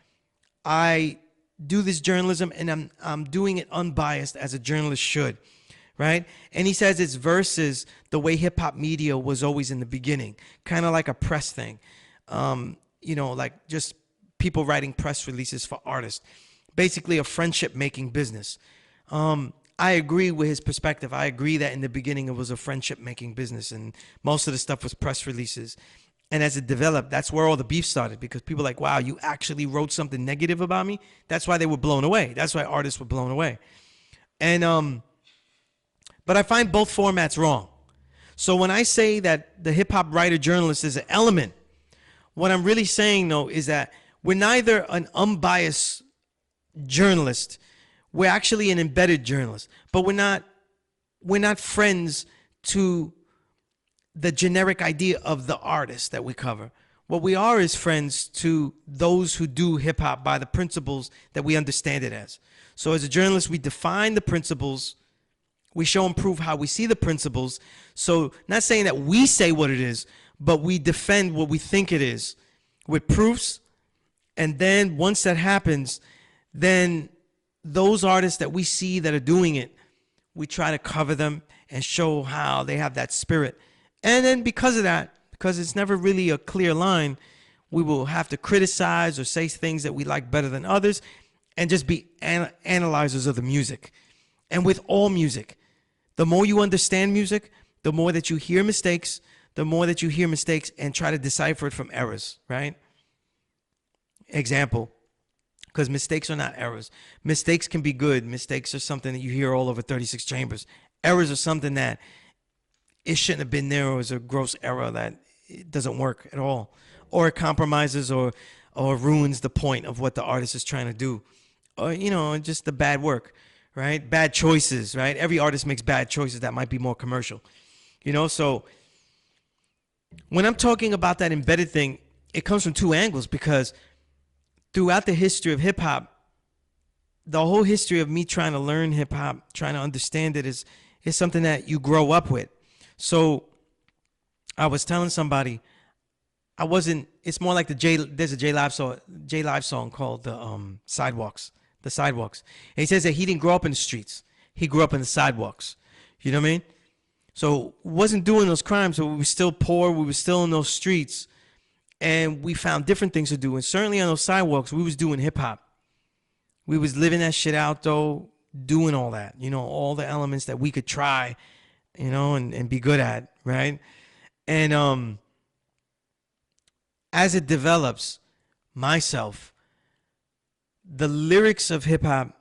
I do this journalism and I'm doing it unbiased as a journalist should, right? And he says it's versus the way hip hop media was always in the beginning, kind of like a press thing. Like just people writing press releases for artists, basically a friendship making business. I agree with his perspective. I agree that in the beginning it was a friendship making business and most of the stuff was press releases. And as it developed, that's where all the beef started because people were like, wow, you actually wrote something negative about me? That's why they were blown away. That's why artists were blown away. And but I find both formats wrong. So when I say that the hip hop writer journalist is an element, what I'm really saying, though, is that we're neither an unbiased journalist. We're actually an embedded journalist. But we're not friends to the generic idea of the artist that we cover. What we are is friends to those who do hip-hop by the principles that we understand it as. So as a journalist, we define the principles. We show and prove how we see the principles. So not saying that we say what it is, but we defend what we think it is with proofs. And then once that happens, then those artists that we see that are doing it, we try to cover them and show how they have that spirit. And then because of that, because it's never really a clear line, we will have to criticize or say things that we like better than others and just be analyzers of the music. And with all music, the more you understand music, the more that you hear mistakes, and try to decipher it from errors, right? Example, because mistakes are not errors. Mistakes can be good. Mistakes are something that you hear all over 36 chambers. Errors are something that it shouldn't have been there, or is a gross error that it doesn't work at all, or it compromises or ruins the point of what the artist is trying to do, or just the bad work, right? Bad choices, right? Every artist makes bad choices that might be more commercial, So when I'm talking about that embedded thing, it comes from two angles, because throughout the history of hip hop, the whole history of me trying to learn hip hop, trying to understand it is something that you grow up with. So I was telling somebody, it's more like there's a J Live song called the Sidewalks. And he says that he didn't grow up in the streets. He grew up in the sidewalks. You know what I mean? So wasn't doing those crimes, but we were still poor. We were still in those streets. And we found different things to do. And certainly on those sidewalks, we was doing hip hop. We was living that shit out, though, doing all that, all the elements that we could try, and be good at, right? And as it develops myself, the lyrics of hip hop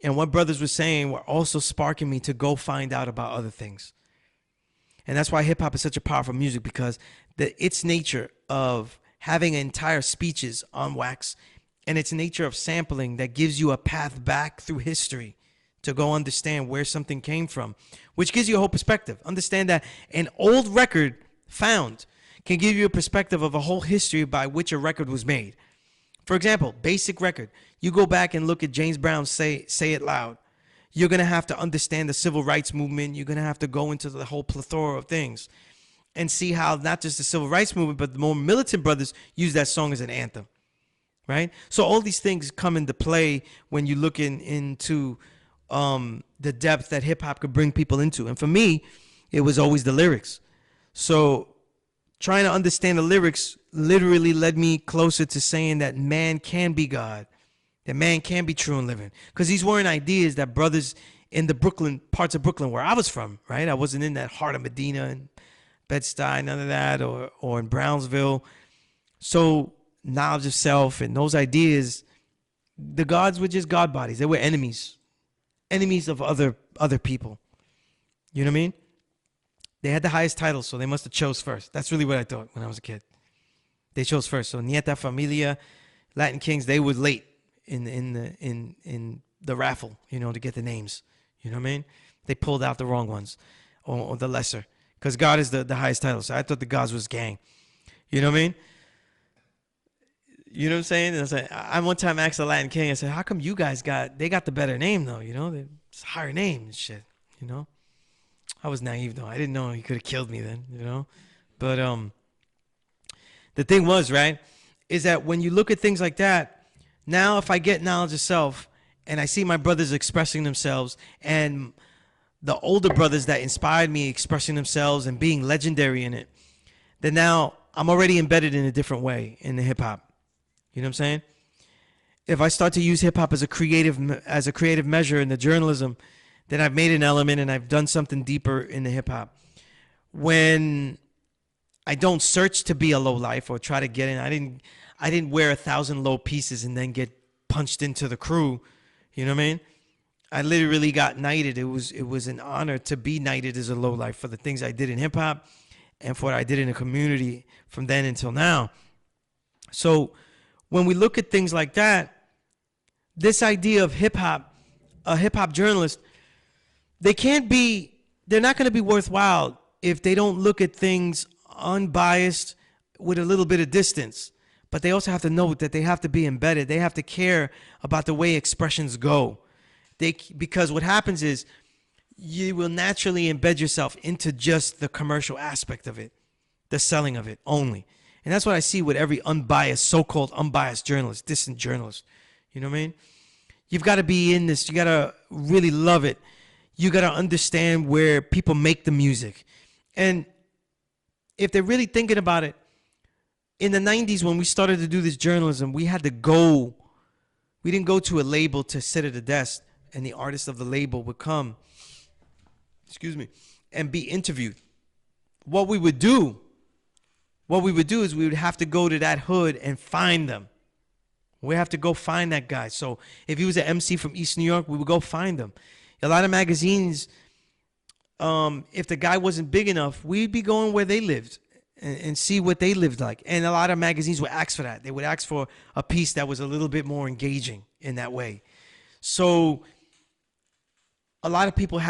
and what brothers were saying were also sparking me to go find out about other things. And that's why hip hop is such a powerful music, because its nature of having entire speeches on wax and its nature of sampling that gives you a path back through history to go understand where something came from, which gives you a whole perspective. Understand that an old record found can give you a perspective of a whole history by which a record was made. For example, basic record. You go back and look at James Brown's Say It Loud. You're going to have to understand the civil rights movement. You're going to have to go into the whole plethora of things and see how not just the civil rights movement, but the more militant brothers use that song as an anthem, right? So all these things come into play when you look into the depth that hip hop could bring people into. And for me, it was always the lyrics. So trying to understand the lyrics literally led me closer to saying that man can be God, that man can be true and living. Because these weren't ideas that brothers in the Brooklyn, parts of Brooklyn where I was from, right? I wasn't in that heart of Medina and Bed-Stuy, none of that, or in Brownsville. So knowledge of self and those ideas, the gods were just God bodies. They were enemies of other people. You know what I mean? They had the highest title, so they must have chose first. That's really what I thought when I was a kid. They chose first. So Nieta, Familia, Latin Kings, they were late in the raffle, you know, to get the names. You know what I mean? They pulled out the wrong ones, or the lesser, because God is the highest title. So I thought the gods was gang. You know what I mean? You know what I'm saying? And I said, I one time asked the Latin King, I said, how come you guys got the better name though? You know, it's a higher name and shit. You know, I was naive though. I didn't know he could have killed me then. You know, but the thing was, right, is that when you look at things like that, now if I get knowledge of self and I see my brothers expressing themselves and the older brothers that inspired me expressing themselves and being legendary in it, then now I'm already embedded in a different way in the hip hop. You know what I'm saying? If I start to use hip hop as a creative measure in the journalism, then I've made an element and I've done something deeper in the hip hop. When I don't search to be a low life or try to get in, I didn't wear 1,000 low pieces and then get punched into the crew. You know what I mean? I literally got knighted. It was an honor to be knighted as a low life for the things I did in hip hop and for what I did in the community from then until now. So when we look at things like that, this idea of hip hop, a hip hop journalist, they're not going to be worthwhile if they don't look at things unbiased with a little bit of distance. But they also have to know that they have to be embedded. They have to care about the way expressions go. Because what happens is you will naturally embed yourself into just the commercial aspect of it, the selling of it only. And that's what I see with every unbiased, so-called unbiased journalist, distant journalist. You know what I mean? You've got to be in this. You got to really love it. You got to understand where people make the music. And if they're really thinking about it, in the 90s when we started to do this journalism, we had to go. We didn't go to a label to sit at a desk and the artist of the label would come, and be interviewed. What we would do is we would have to go to that hood and find them. We have to go find that guy. So if he was an MC from East New York, we would go find him. A lot of magazines, if the guy wasn't big enough, we'd be going where they lived and see what they lived like. And a lot of magazines would ask for that. They would ask for a piece that was a little bit more engaging in that way. So a lot of people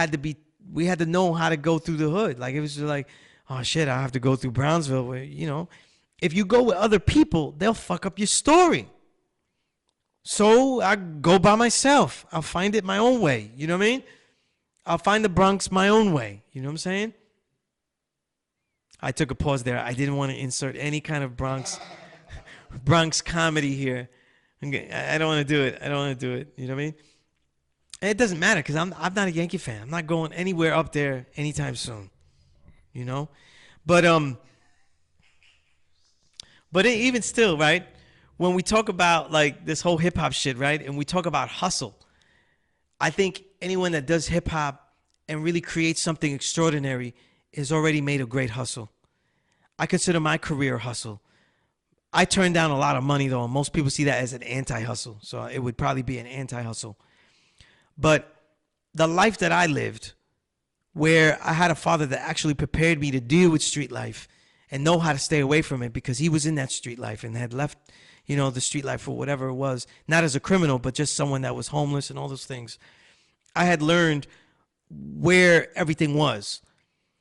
we had to know how to go through the hood. Like it was just like, oh shit, I have to go through Brownsville. Where, you know, if you go with other people, they'll fuck up your story. So I go by myself. I'll find it my own way. You know what I mean? I'll find the Bronx my own way. You know what I'm saying? I took a pause there. I didn't want to insert any kind of Bronx comedy here. I don't want to do it. I don't want to do it. You know what I mean? And it doesn't matter because I'm not a Yankee fan. I'm not going anywhere up there anytime soon. You know? But even still, right? When we talk about like this whole hip hop shit, right? And we talk about hustle, I think anyone that does hip hop and really creates something extraordinary has already made a great hustle. I consider my career a hustle. I turned down a lot of money though. Most people see that as an anti-hustle. So it would probably be an anti-hustle. But the life that I lived, where I had a father that actually prepared me to deal with street life and know how to stay away from it because he was in that street life and had left, the street life for whatever it was, not as a criminal, but just someone that was homeless and all those things. I had learned where everything was.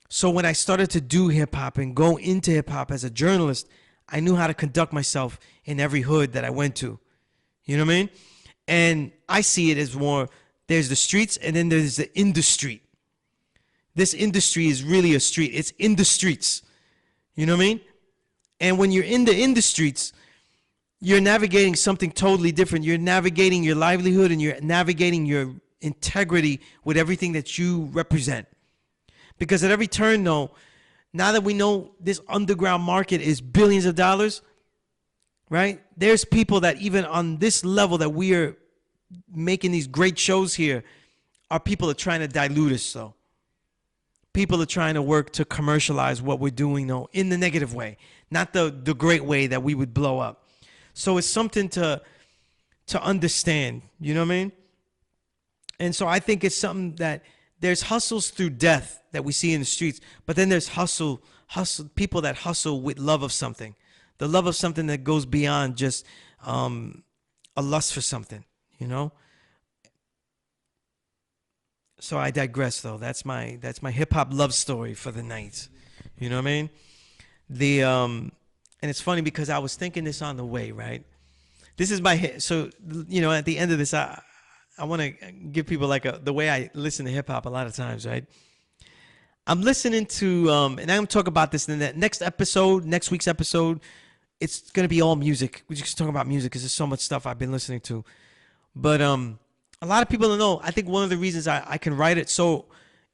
So when I started to do hip hop and go into hip hop as a journalist, I knew how to conduct myself in every hood that I went to. You know what I mean? And I see it as more, there's the streets and then there's the industry. This industry is really a street. It's in the streets. You know what I mean? And when you're in the streets, you're navigating something totally different. You're navigating your livelihood and you're navigating your integrity with everything that you represent. Because at every turn, though, now that we know this underground market is billions of dollars, right? There's people that even on this level that we are making these great shows here are people that are trying to dilute us, though. People are trying to work to commercialize what we're doing, though, in the negative way, not the great way that we would blow up. So it's something to understand, you know what I mean? And so I think it's something that there's hustles through death that we see in the streets, but then there's hustle, people that hustle with love of something, the love of something that goes beyond just a lust for something, you know? So I digress, though. That's my hip hop love story for the night. You know what I mean? And it's funny because I was thinking this on the way, right? This is my hit. So, at the end of this, I want to give people the way I listen to hip hop a lot of times, right? I'm listening to, and I'm going to talk about this in the next week's episode. It's going to be all music. We're just talking about music because there's so much stuff I've been listening to. But a lot of people don't know. I think one of the reasons I can write it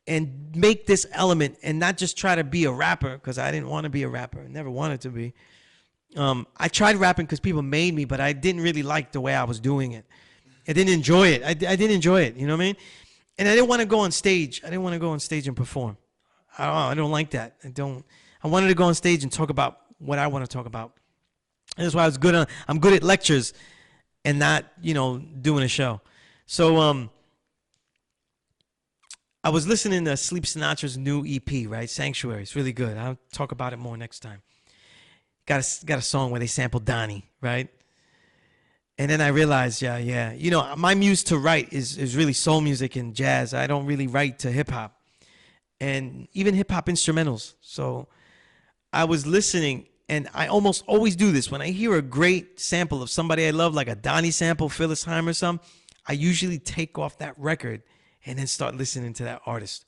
and make this element and not just try to be a rapper, because I didn't want to be a rapper. I never wanted to be. I tried rapping because people made me, but I didn't really like the way I was doing it. I didn't enjoy it. I didn't enjoy it. You know what I mean? And I didn't want to go on stage. I didn't want to go on stage and perform. I don't like that. I wanted to go on stage and talk about what I want to talk about. And that's why I'm good at lectures and not, doing a show. So I was listening to Sleep Sinatra's new EP, right? Sanctuary. It's really good. I'll talk about it more next time. Got a song where they sample Donnie, right? And then I realized, yeah. My muse to write is really soul music and jazz. I don't really write to hip hop and even hip hop instrumentals. So I was listening, and I almost always do this. When I hear a great sample of somebody I love, like a Donnie sample, Phyllis Hyman or something, I usually take off that record and then start listening to that artist.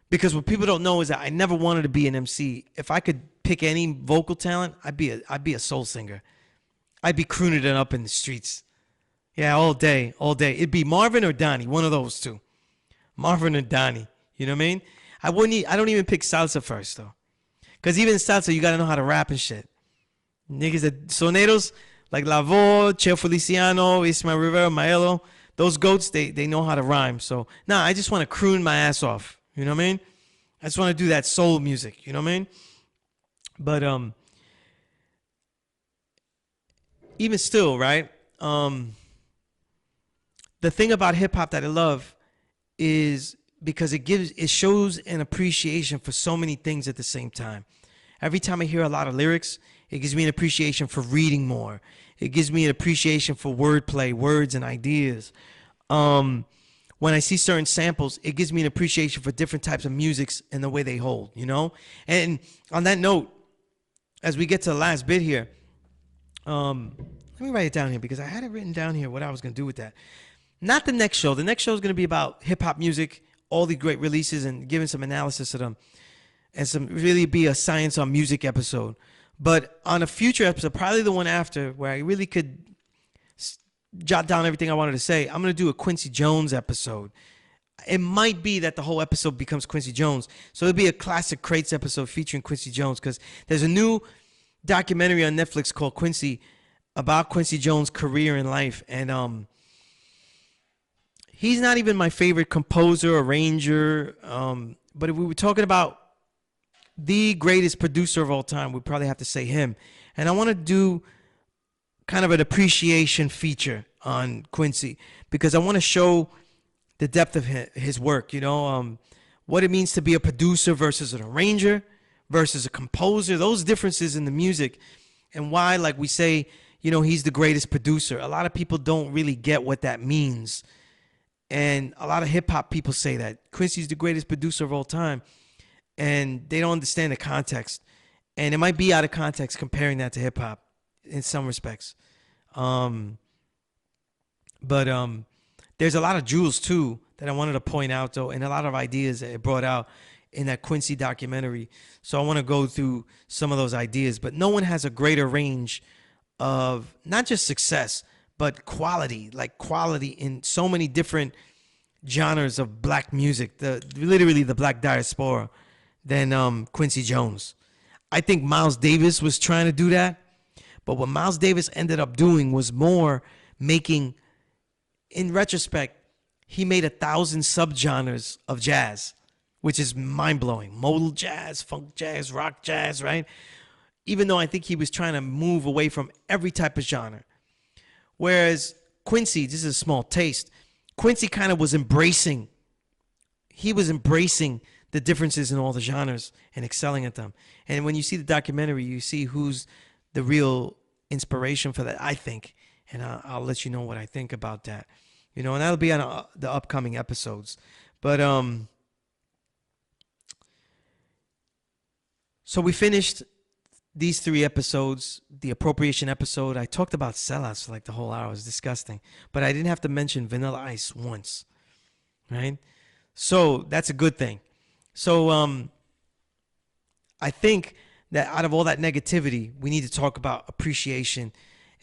Because what people don't know is that I never wanted to be an MC. If I could pick any vocal talent, I'd be a soul singer. I'd be crooning it up in the streets. Yeah, all day. It'd be Marvin or Donnie, one of those two. Marvin or Donnie. You know what I mean? I don't even pick salsa first, though. Because even in salsa, you got to know how to rap and shit. Niggas that soneros, like Lavo, Cheo Feliciano, Ismael Rivera, Maelo, those goats, they know how to rhyme. So, I just want to croon my ass off. You know what I mean? I just want to do that soul music. You know what I mean? But, even still, right? The thing about hip hop that I love is because it shows an appreciation for so many things at the same time. Every time I hear a lot of lyrics, it gives me an appreciation for reading more. It gives me an appreciation for wordplay, words and ideas. When I see certain samples, it gives me an appreciation for different types of musics and the way they hold, And on that note, as we get to the last bit here, let me write it down here because I had it written down here what I was going to do with that. Not the next show. The next show is going to be about hip-hop music, all the great releases, and giving some analysis of them. And really be a science on music episode. But on a future episode, probably the one after, where I really could jot down everything I wanted to say, I'm going to do a Quincy Jones episode. It might be that the whole episode becomes Quincy Jones. So it'll be a classic Crates episode featuring Quincy Jones, because there's a new documentary on Netflix called Quincy, about Quincy Jones' career and life. And he's not even my favorite composer, arranger. But if we were talking about the greatest producer of all time, we probably have to say him. And I want to do kind of an appreciation feature on Quincy because I want to show the depth of his work, what it means to be a producer versus an arranger versus a composer, those differences in the music, and why, like we say, he's the greatest producer. A lot of people don't really get what that means. And a lot of hip hop people say that Quincy's the greatest producer of all time, and they don't understand the context. And it might be out of context comparing that to hip hop in some respects. But there's a lot of jewels too that I wanted to point out though, and a lot of ideas that it brought out in that Quincy documentary. So I want to go through some of those ideas. But no one has a greater range of not just success, but quality, like quality in so many different genres of black music, literally the black diaspora, than Quincy Jones. I think Miles Davis was trying to do that, but what Miles Davis ended up doing was more making, in retrospect, he made 1,000 subgenres of jazz, which is mind-blowing. Modal jazz, funk jazz, rock jazz, right? Even though I think he was trying to move away from every type of genre. Whereas Quincy, this is a small taste, Quincy kind of was embracing the differences in all the genres and excelling at them. And when you see the documentary, you see who's the real inspiration for that, I think. And I'll let you know what I think about that. And that'll be on the upcoming episodes. But so we finished these 3 episodes. The appropriation episode, I talked about sellouts for like the whole hour. It was disgusting. But I didn't have to mention Vanilla Ice once, right? So that's a good thing. So I think that out of all that negativity, we need to talk about appreciation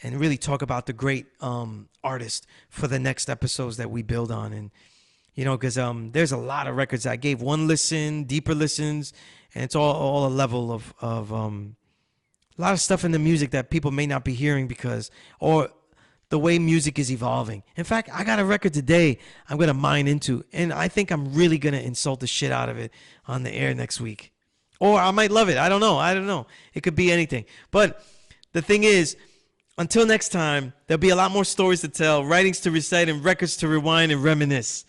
and really talk about the great artist for the next episodes that we build on. And, because there's a lot of records. I gave one listen, deeper listens, and it's all a level of a lot of stuff in the music that people may not be hearing or the way music is evolving. In fact, I got a record today I'm going to mine into, and I think I'm really going to insult the shit out of it on the air next week. Or I might love it. I don't know. It could be anything. But the thing is, until next time, there'll be a lot more stories to tell, writings to recite, and records to rewind and reminisce.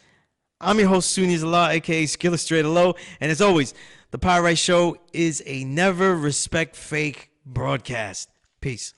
I'm your host, SUNEZ Allah, a.k.a. Skillustrator Low. And as always, the Power Right Show is a never respect fake broadcast. Peace.